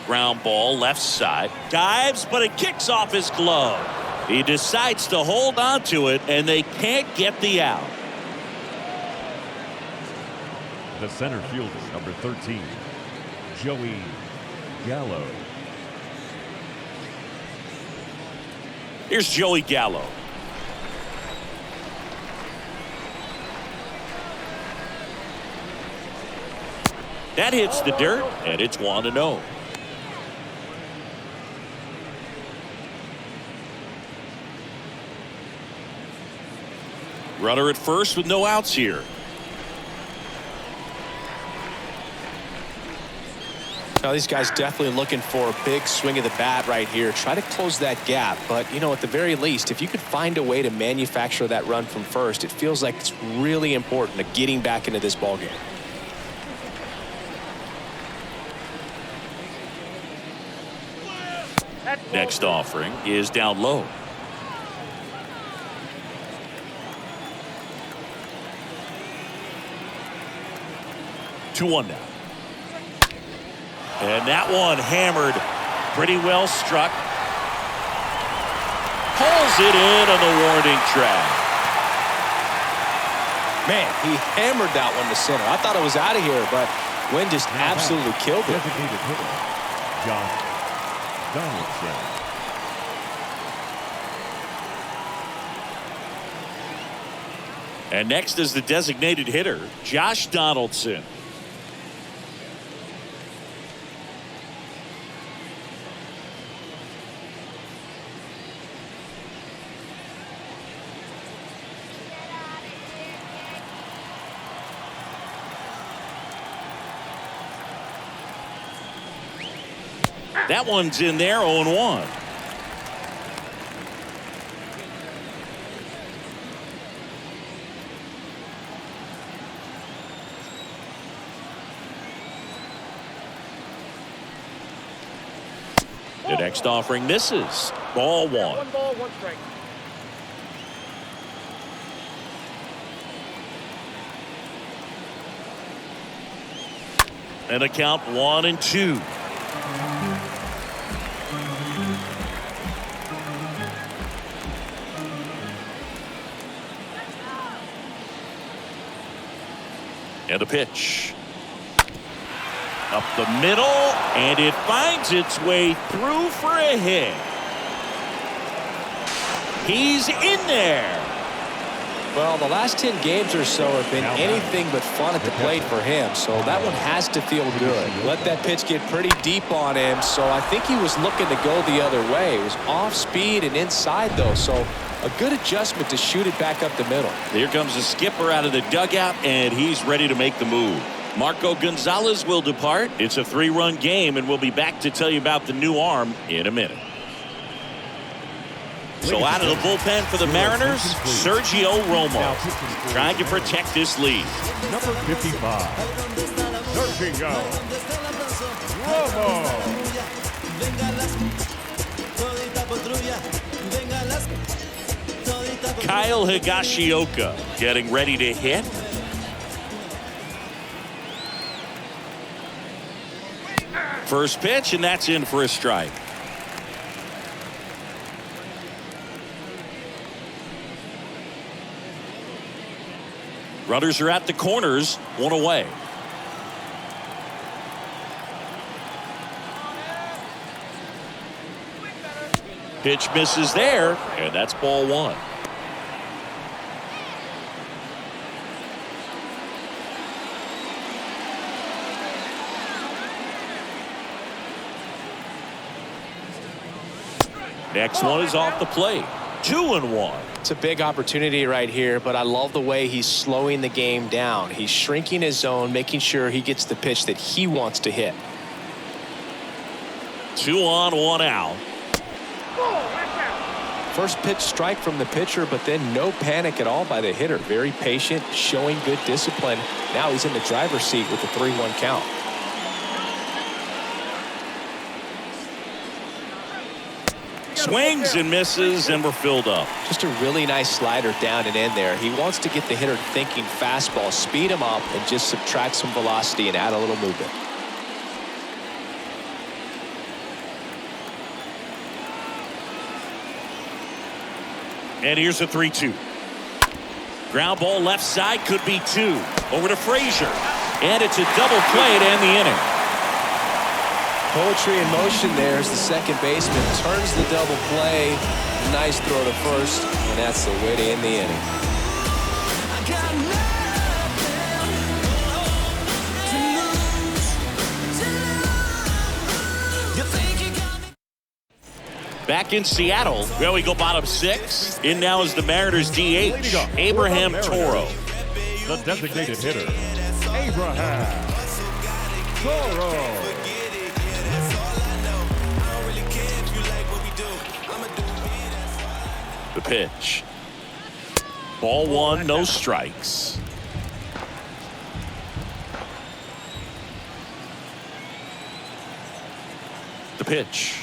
Ground ball left side. Dives, but it kicks off his glove. He decides to hold on to it, and they can't get the out. The center fielder, number 13, Joey Gallo. Here's Joey Gallo. That hits the dirt, and it's 1-0. Runner at first with no outs here. Now, these guys definitely looking for a big swing of the bat right here. Try to close that gap. But, you know, at the very least, if you could find a way to manufacture that run from first, it feels like it's really important to getting back into this ballgame. Next offering is down low. 2-1 now. And that one hammered, pretty well struck. Pulls it in on the warning track. Man, he hammered that one to center. I thought it was out of here, but Wynn just absolutely killed it. Designated hitter, Josh Donaldson. And next is the designated hitter, Josh Donaldson. That one's in there, 0-1. The next offering misses. Ball 1. 1 ball, 1 strike. And a count 1-2. And a pitch. Up the middle, and it finds its way through for a hit. He's in there. Well, the last 10 games or so have been anything but fun at the plate for him, so that one has to feel good. Let that pitch get pretty deep on him, so I think he was looking to go the other way. It was off speed and inside, though, so a good adjustment to shoot it back up the middle. Here comes the skipper out of the dugout, and he's ready to make the move. Marco Gonzalez will depart. It's a 3-run game, and we'll be back to tell you about the new arm in a minute. So out of the bullpen for the Mariners, Sergio Romo, trying to protect this lead. Number 55, Sergio Romo. Kyle Higashioka getting ready to hit. First pitch, and that's in for a strike. Runners are at the corners, 1 away. Pitch misses there, and that's ball 1. Next one is off the plate. 2-1. It's a big opportunity right here, but I love the way he's slowing the game down. He's shrinking his zone, making sure he gets the pitch that he wants to hit. 2 on, 1 out. First pitch strike from the pitcher, but then no panic at all by the hitter. Very patient, showing good discipline. Now he's in the driver's seat with the 3-1 count. Swings and misses, and we're filled up. Just a really nice slider down and in there. He wants to get the hitter thinking fastball, speed him up, and just subtract some velocity and add a little movement. And here's a 3-2. Ground ball left side, could be 2. Over to Frazier. And it's a double play to end the inning. Poetry in motion there as the second baseman turns the double play. Nice throw to first, and that's the way to end the inning. Back in Seattle, well, we go bottom 6. In now is the Mariners DH, Abraham Toro. The designated hitter, Abraham Toro. pitch. Ball one, no strikes. The pitch.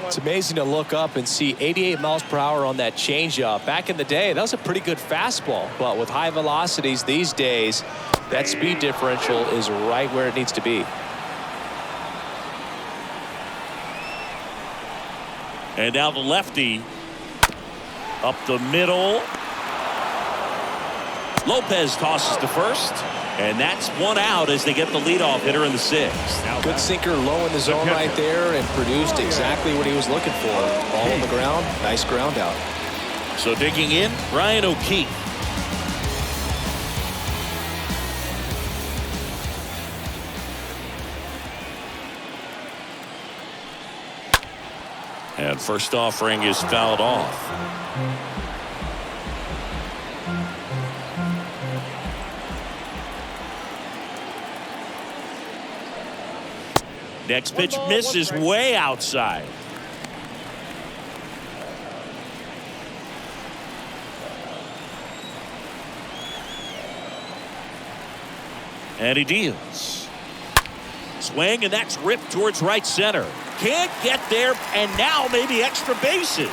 It's amazing to look up and see 88 miles per hour on that changeup. Back in the day, that was a pretty good fastball. But with high velocities these days, that speed differential is right where it needs to be. And now the lefty. Up the middle. Lopez tosses to first. And that's one out as they get the leadoff hitter in the sixth. Good sinker low in the zone right there and produced exactly what he was looking for. Ball on the ground. Nice ground out. So digging in, Ryan O'Keefe. And first offering is fouled off. Next pitch misses way outside. And he deals. Swing, and that's ripped towards right center. Can't get there, and now maybe extra bases.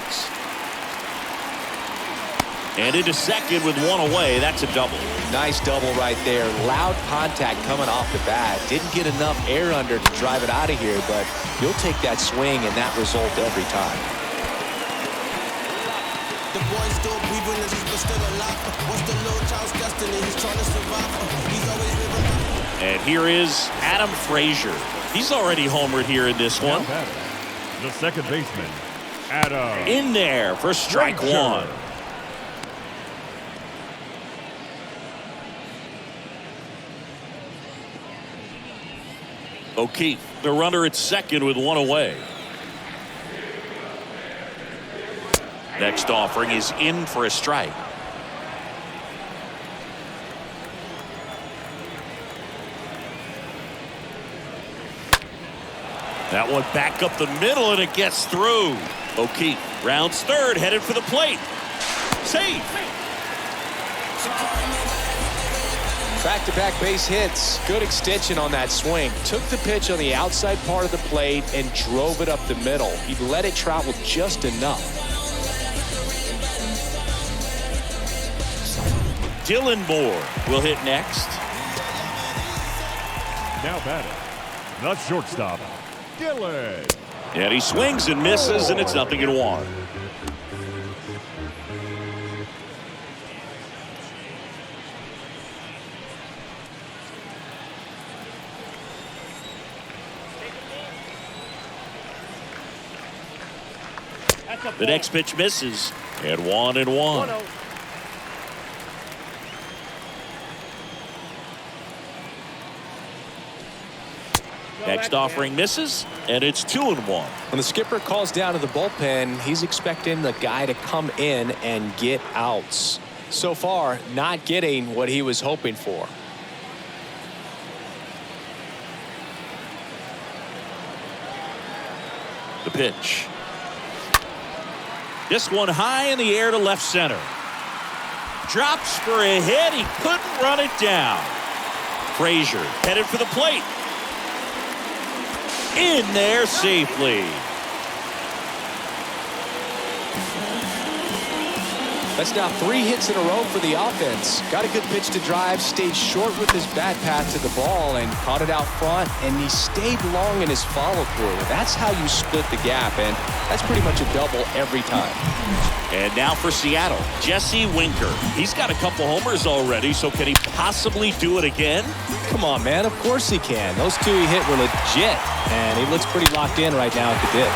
And into second with one away. That's a double. Nice double right there. Loud contact coming off the bat. Didn't get enough air under to drive it out of here, but he'll take that swing and that result every time. The boy's still breathing and he's still alive. What's the little child's destiny? He's trying to survive. He's always living. And here is Adam Frazier. He's already homered here in this one. The second baseman, Adam. In there for strike one. O'Keefe, the runner at second with one away. Next offering is in for a strike. That one back up the middle, and it gets through. O'Keefe rounds third, headed for the plate. Safe. Back-to-back base hits. Good extension on that swing. Took the pitch on the outside part of the plate and drove it up the middle. He let it travel just enough. Dylan Moore will hit next. Now batting, the shortstop, Dylan. And he swings and misses, and it's 0-1. The next pitch misses, and 1-1. Next offering misses, and it's 2-1. When the skipper calls down to the bullpen, he's expecting the guy to come in and get outs. So far, not getting what he was hoping for. The pitch. This one high in the air to left center. Drops for a hit. He couldn't run it down. Frazier headed for the plate. In there safely. That's now 3 hits in a row for the offense. Got a good pitch to drive, stayed short with his bat path to the ball and caught it out front, and he stayed long in his follow-through. That's how you split the gap, and that's pretty much a double every time. And now for Seattle, Jesse Winker. He's got a couple homers already, so can he possibly do it again? Come on, man. Of course he can. Those 2 he hit were legit, and he looks pretty locked in right now at the dip.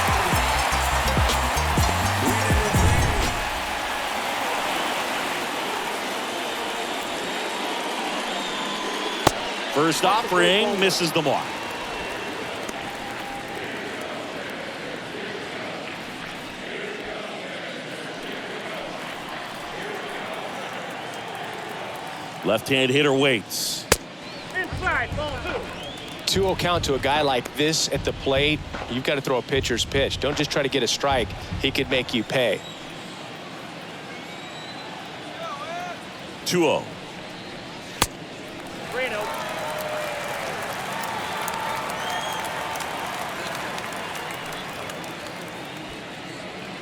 First offering misses the mark. Left-hand hitter waits. Inside, ball 2. 2-0 count to a guy like this at the plate. You've got to throw a pitcher's pitch. Don't just try to get a strike. He could make you pay. 2-0. 3-0.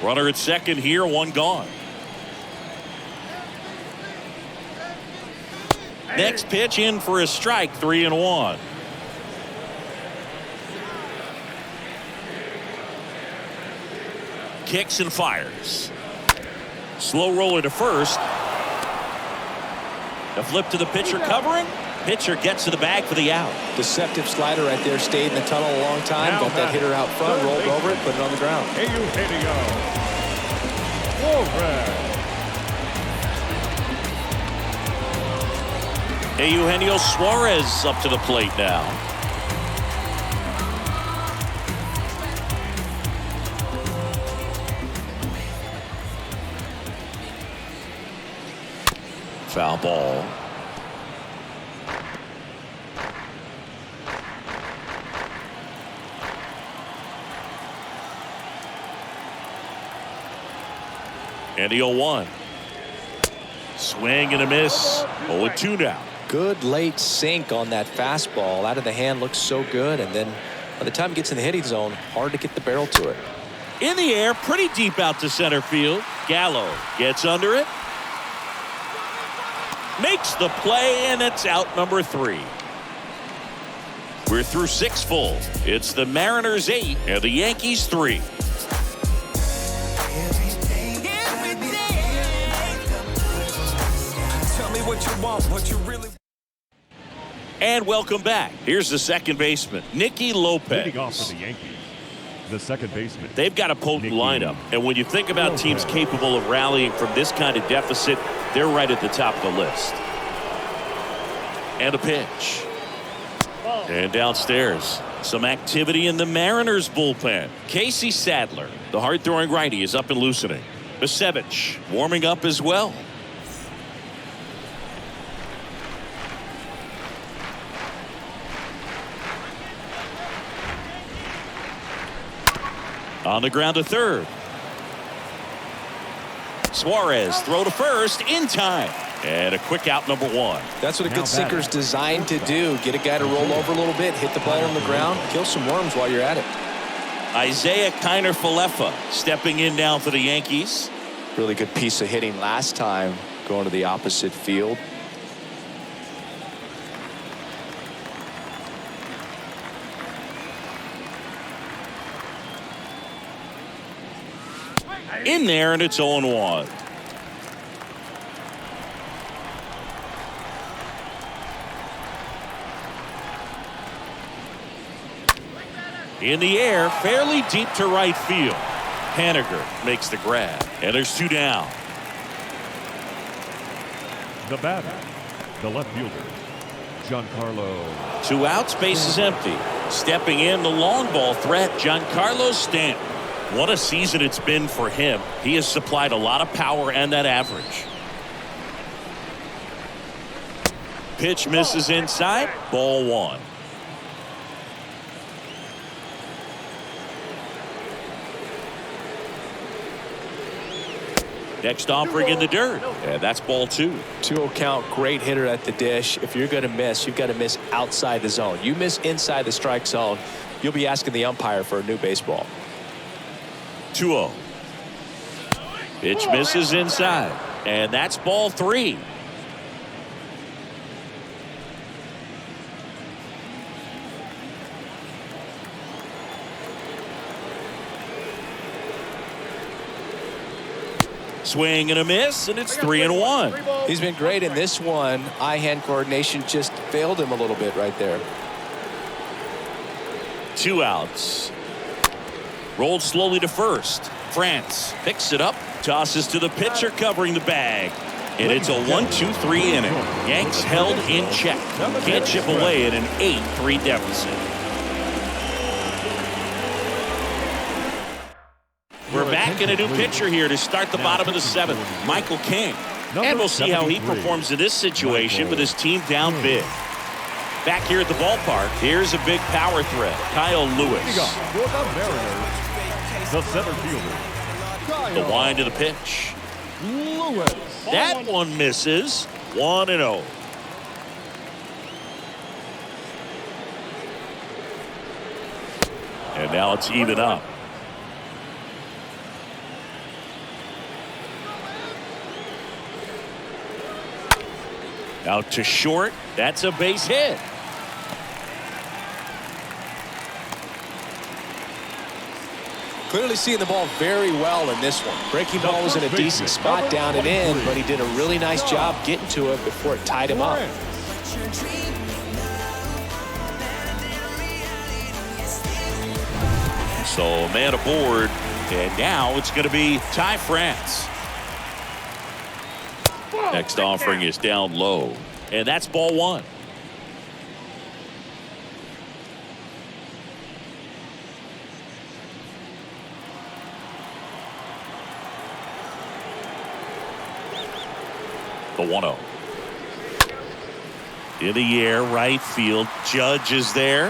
Runner at second here, one gone. Next pitch in for a strike, 3-1. Kicks and fires. Slow roller to first. A flip to the pitcher covering. Pitcher gets to the bag for the out. Deceptive slider right there. Stayed in the tunnel a long time. Got that hitter out front, rolled over it, put it on the ground. Eugenio Suarez up to the plate now. Foul ball. And the 0-1. Swing and a miss. 0-2 now. Good late sink on that fastball. Out of the hand, looks so good. And then by the time it gets in the hitting zone, hard to get the barrel to it. In the air, pretty deep out to center field. Gallo gets under it. Makes the play, and it's out number 3. We're through 6 full. It's the Mariners 8 and the Yankees 3. And welcome back. Here's the second baseman, Nicky Lopez. Leading off for the Yankees, the second baseman. They've got a potent lineup. And when you think about teams capable of rallying from this kind of deficit, they're right at the top of the list. And a pitch. And downstairs, some activity in the Mariners bullpen. Casey Sadler, the hard-throwing righty, is up and loosening. Basevich warming up as well. On the ground to third. Suarez throw to first in time. And a quick out, number 1. That's what a good sinker's designed to do. Get a guy to roll over a little bit, hit the ball on the ground, kill some worms while you're at it. Isaiah Kiner-Falefa stepping in now for the Yankees. Really good piece of hitting last time, going to the opposite field. In there, and it's 0-1. In the air, fairly deep to right field. Haniger makes the grab, and there's 2 down. The batter, the left fielder, Giancarlo. 2 outs, base is empty. Stepping in, the long ball threat, Giancarlo Stanton. What a season it's been for him. He has supplied a lot of power and that average. Pitch misses inside. Ball 1. Next offering in the dirt. And that's ball 2. 2-0 count, great hitter at the dish. If you're going to miss, you've got to miss outside the zone. You miss inside the strike zone, you'll be asking the umpire for a new baseball. 2-0. Pitch misses inside. And that's ball 3. Swing and a miss, and it's 3-1. He's been great in this one. Eye-hand coordination just failed him a little bit right there. 2 outs. Rolled slowly to first. France picks it up, tosses to the pitcher covering the bag. And it's a 1-2-3 inning. Yanks held in check. Can't chip away at an 8-3 deficit. We're back in a new pitcher here to start the bottom of the 7th, Michael King. And we'll see how he performs in this situation with his team down big. Back here at the ballpark, here's a big power threat, Kyle Lewis. For the Mariners, the center fielder, The wind of the pitch. Lewis. That one misses. 1-0. And now it's even up. Out to short. That's a base hit. Clearly seeing the ball very well in this one. Breaking ball was in a decent spot down and in, but he did a really nice job getting to it before it tied him up. So a man aboard, and now it's going to be Ty France. Next offering is down low, and that's ball one. The 1-0. In the air, right field. Judge is there.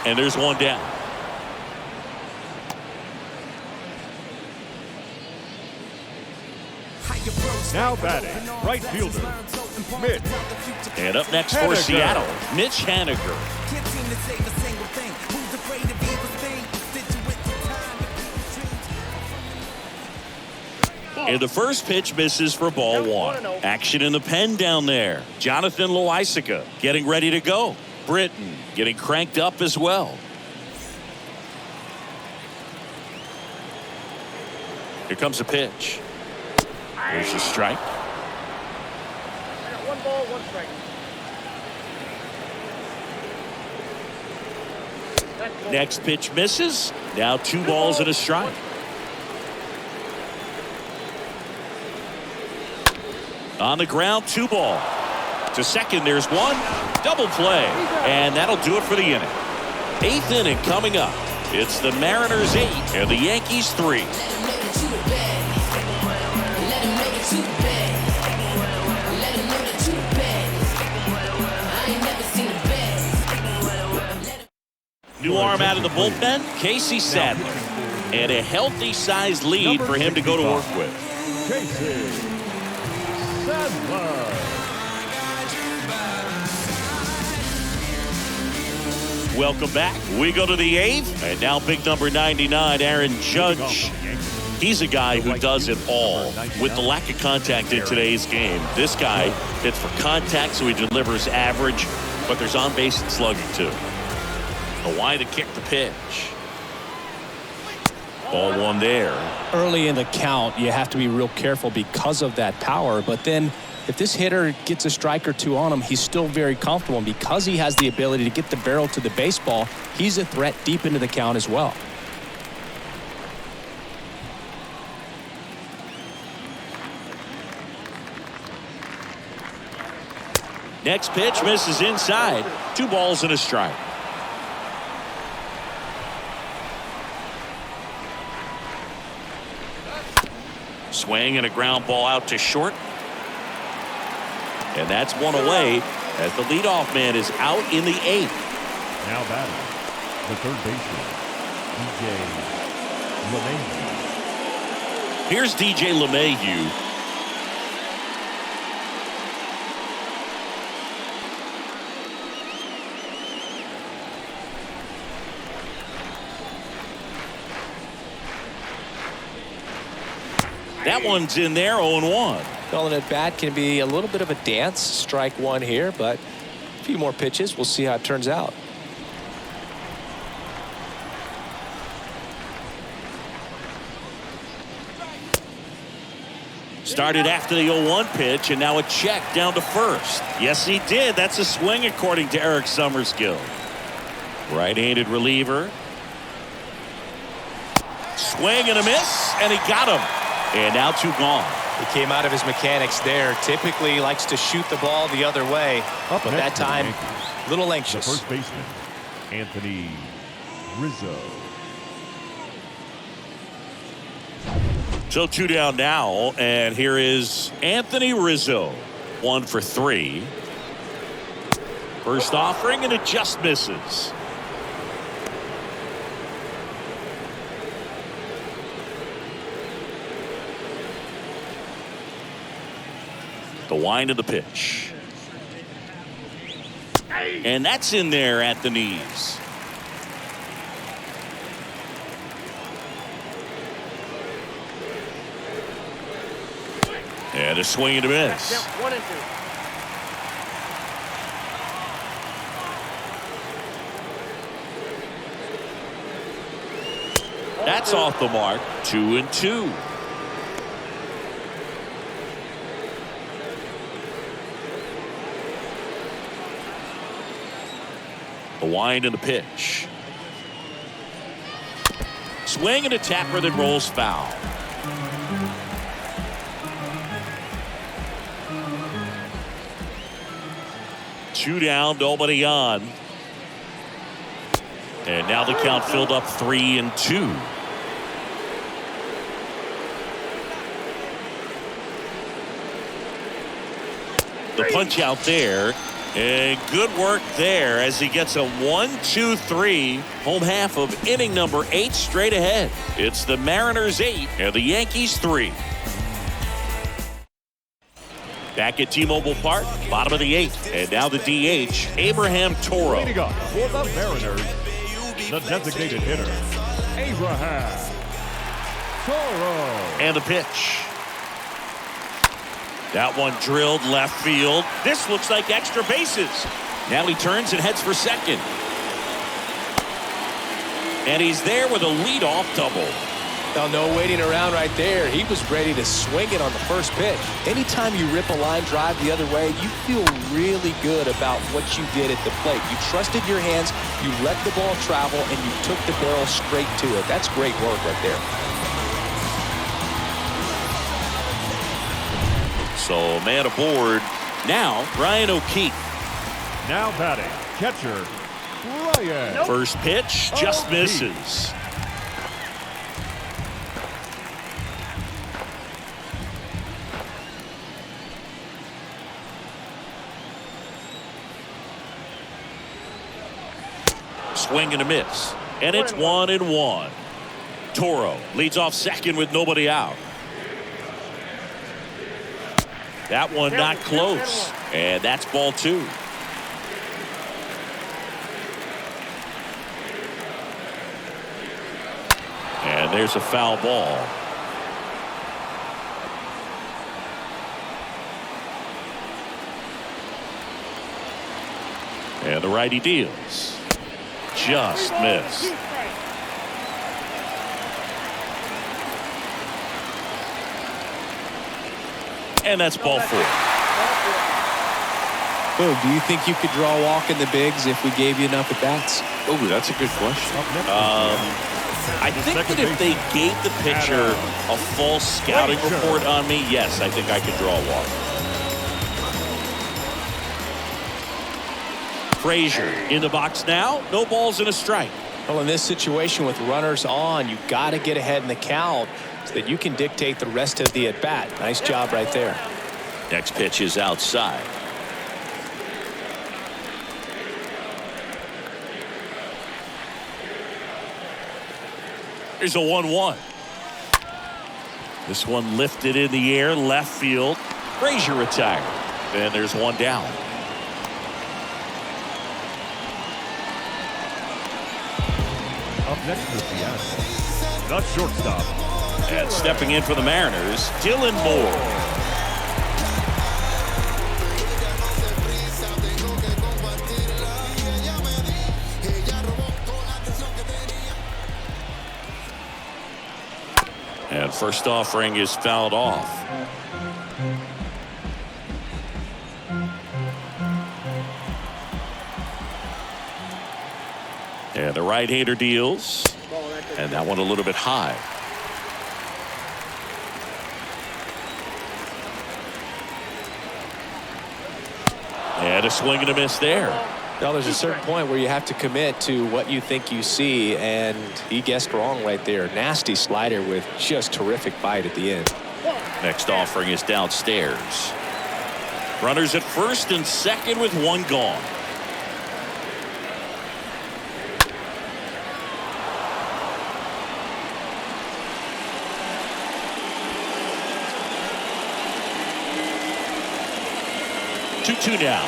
And there's one down. Now batting, right fielder, Mitch. And up next for Haniger. Seattle, Mitch Haniger. And the first pitch misses for ball one. Action in the pen down there. Jonathan Loaisiga getting ready to go. Britton getting cranked up as well. Here comes a pitch. There's a strike. I got 1 ball, 1 strike. Next pitch misses. Now 2 balls and a strike. On the ground, 2 ball. To second, there's 1. Double play. And that'll do it for the inning. 8th inning coming up. It's the Mariners 8 and the Yankees 3. New arm out of the bullpen, Casey Sadler. And a healthy sized lead for him to go to work with. Casey Sadler. Welcome back. We go to the 8th. And now big number 99, Aaron Judge. He's a guy who does it all. With the lack of contact in today's game, this guy hits for contact, so he delivers average, but there's on base and slugging too. The wide to kick the pitch. Ball one there. Early in the count, you have to be real careful because of that power. But then if this hitter gets a strike or 2 on him, he's still very comfortable. And because he has the ability to get the barrel to the baseball, he's a threat deep into the count as well. Next pitch misses inside. 2 balls and a strike. Swing and a ground ball out to short. And that's one away as the leadoff man is out in the 8th. Now batting, the third baseman, DJ LeMahieu. Here's DJ LeMahieu. That one's in there, 0-1. Calling at bat can be a little bit of a dance. Strike 1 here, but a few more pitches. We'll see how it turns out. Started after the 0-1 pitch, and now a check down to first. Yes, he did. That's a swing, according to Eric Summerskill. Right-handed reliever. Swing and a miss, and he got him. And now 2 gone. He came out of his mechanics there. Typically he likes to shoot the ball the other way, but that time a little anxious. The first baseman, Anthony Rizzo. So 2 down now, and here is Anthony Rizzo. 1 for 3. First offering, and it just misses. The wind of the pitch. And that's in there at the knees. And a swing and a miss. 1 and 2. That's off the mark. 2 and 2. The wind and the pitch. Swing and a tapper that rolls foul. Two down, nobody on. And now the count filled up 3 and 2. The punch out there. And good work there as he gets a 1-2-3 home half of inning number 8 straight ahead. It's the Mariners 8 and the Yankees 3. Back at T-Mobile Park, bottom of the 8th, and now the DH, Abraham Toro. Leading up for the Mariners, the designated hitter, Abraham Toro. And the pitch. That one drilled left field. This looks like extra bases. Now he turns and heads for second. And he's there with a leadoff double. Now, no waiting around right there. He was ready to swing it on the first pitch. Anytime you rip a line drive the other way, you feel really good about what you did at the plate. You trusted your hands, you let the ball travel, and you took the barrel straight to it. That's great work right there. So man aboard. Now Ryan O'Keefe. Now batting, catcher, Ryan. First pitch just misses. Swing and a miss. And it's 1-1. Toro leads off second with nobody out. That one not close. And that's ball 2. And there's a foul ball. And the righty deals. Just missed. And that's ball 4. Boom, do you think you could draw a walk in the bigs if we gave you enough at bats? Oh, that's a good question. I think that if they gave the pitcher a false scouting report on me, yes, I think I could draw a walk. Frazier in the box now. No balls and a strike. Well, in this situation with runners on, you've got to get ahead in the count so that you can dictate the rest of the at-bat. Nice job right there. Next pitch is outside. Here's a 1-1. This one lifted in the air, left field. Frazier retired. And there's one down. Up next for Seattle, the shortstop. And stepping in for the Mariners, Dylan Moore. And first offering is fouled off. And the right-hander deals. And that one a little bit high. And a swing and a miss there. Now, there's a certain point where you have to commit to what you think you see, and he guessed wrong right there. Nasty slider with just terrific bite at the end. Next offering is downstairs. Runners at first and second with one gone. 2-2 now.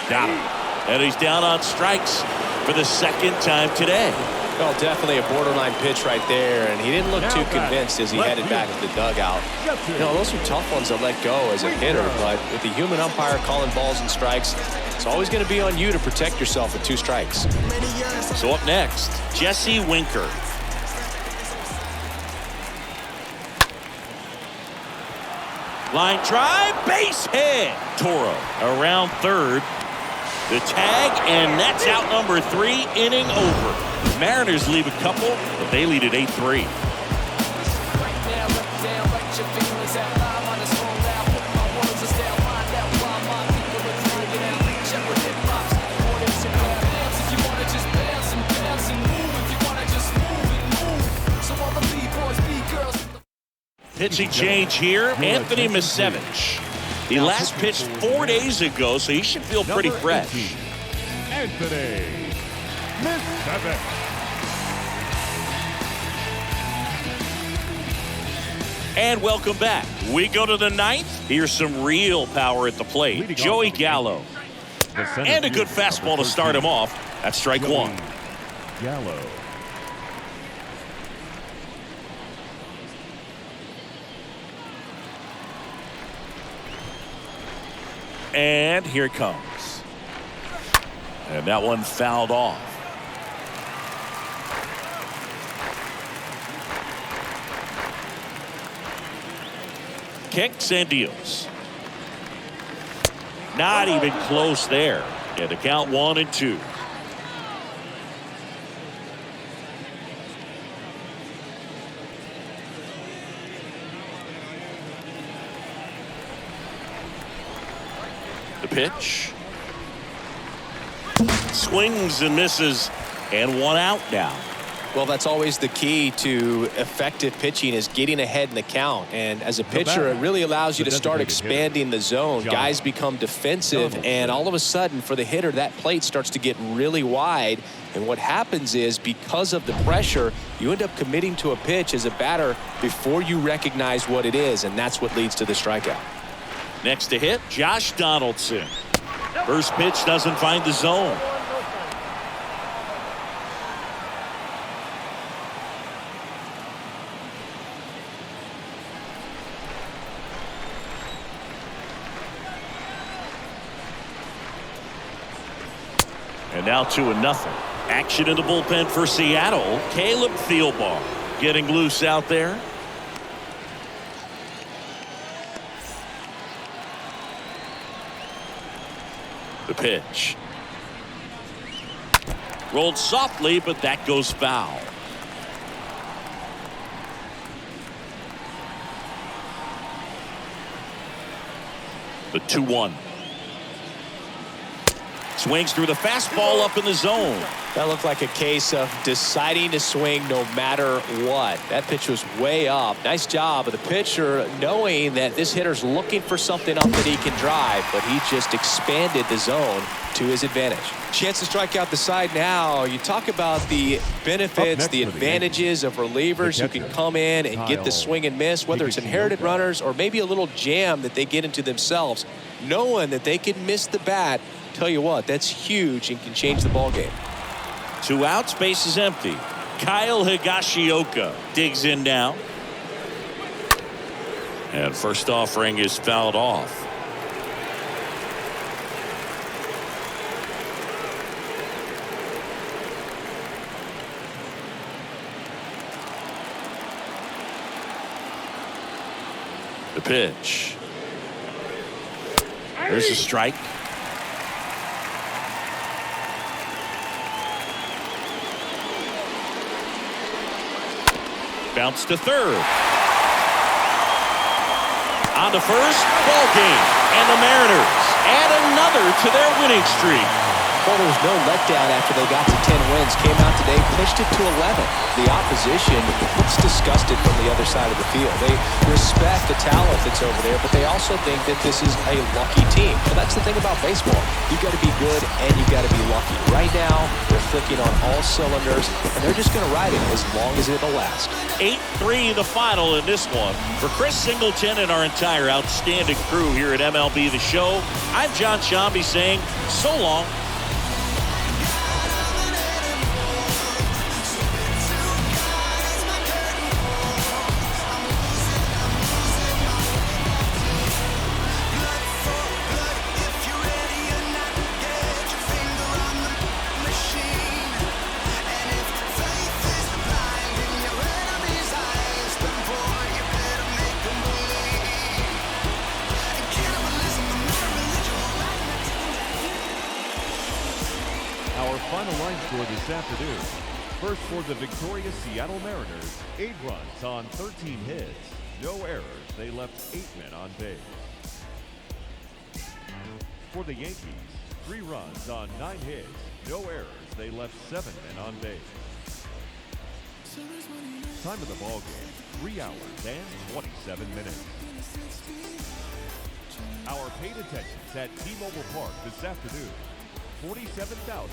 Got him. And he's down on strikes for the second time today. Well, definitely a borderline pitch right there, and he didn't look too convinced as he headed back to the dugout. You know, those are tough ones to let go as a hitter, but with the human umpire calling balls and strikes, it's always going to be on you to protect yourself with 2 strikes. So up next, Jesse Winker. Line drive, base hit. Toro around third. The tag, and that's out number 3, inning over. Mariners leave a couple, but they lead at 8-3. Pitching change here, Anthony Misevich. He last pitched 4 days ago, so he should feel pretty fresh. Anthony Misevich. And welcome back. We go to the 9th. Here's some real power at the plate. Joey Gallo. And a good fastball to start him off. That's strike 1. Gallo. And here it comes. And that one fouled off. Kicks and deals. Not even close there. And the count 1-2. The pitch. Swings and misses, and 1 out now. Well, that's always the key to effective pitching, is getting ahead in the count. And as a pitcher, it really allows you to start expanding the zone. Guys become defensive, and all of a sudden, for the hitter, that plate starts to get really wide. And what happens is, because of the pressure, you end up committing to a pitch as a batter before you recognize what it is, and that's what leads to the strikeout. Next to hit, Josh Donaldson. First pitch doesn't find the zone. And now 2-0. Action in the bullpen for Seattle. Caleb Thielbar getting loose out there. The pitch. Rolled softly, but that goes foul. The 2-1. Swings through the fastball up in the zone. That looked like a case of deciding to swing no matter what. That pitch was way up. Nice job of the pitcher knowing that this hitter's looking for something up that he can drive, but he just expanded the zone to his advantage. Chance to strike out the side now. You talk about the benefits, the advantages of relievers who can come in and get the swing and miss, whether it's inherited runners or maybe a little jam that they get into themselves. Knowing that they can miss the bat, tell you what, that's huge and can change the ball game. 2 outs, base is empty. Kyle Higashioka digs in now. And first offering is fouled off. The pitch. There's a strike. Bounce to third. On to first, ball game. And the Mariners add another to their winning streak. Well, there was no letdown after they got to 10 wins. Came out today, pushed it to 11. The opposition looks disgusted from the other side of the field. They respect the talent that's over there, but they also think that this is a lucky team. And that's the thing about baseball. You've got to be good and you've got to be lucky. Right now, they're clicking on all cylinders, and they're just going to ride it as long as it'll last. 8-3 the final in this one. For Chris Singleton and our entire outstanding crew here at MLB The Show, I'm John Shambi saying so long. Our final line score this afternoon. First for the victorious Seattle Mariners, 8 runs on 13 hits. No errors. They left 8 men on base. For the Yankees, 3 runs on 9 hits. No errors. They left 7 men on base. Time of the ball game, 3 hours and 27 minutes. Our paid attendance at T-Mobile Park this afternoon, 47,000.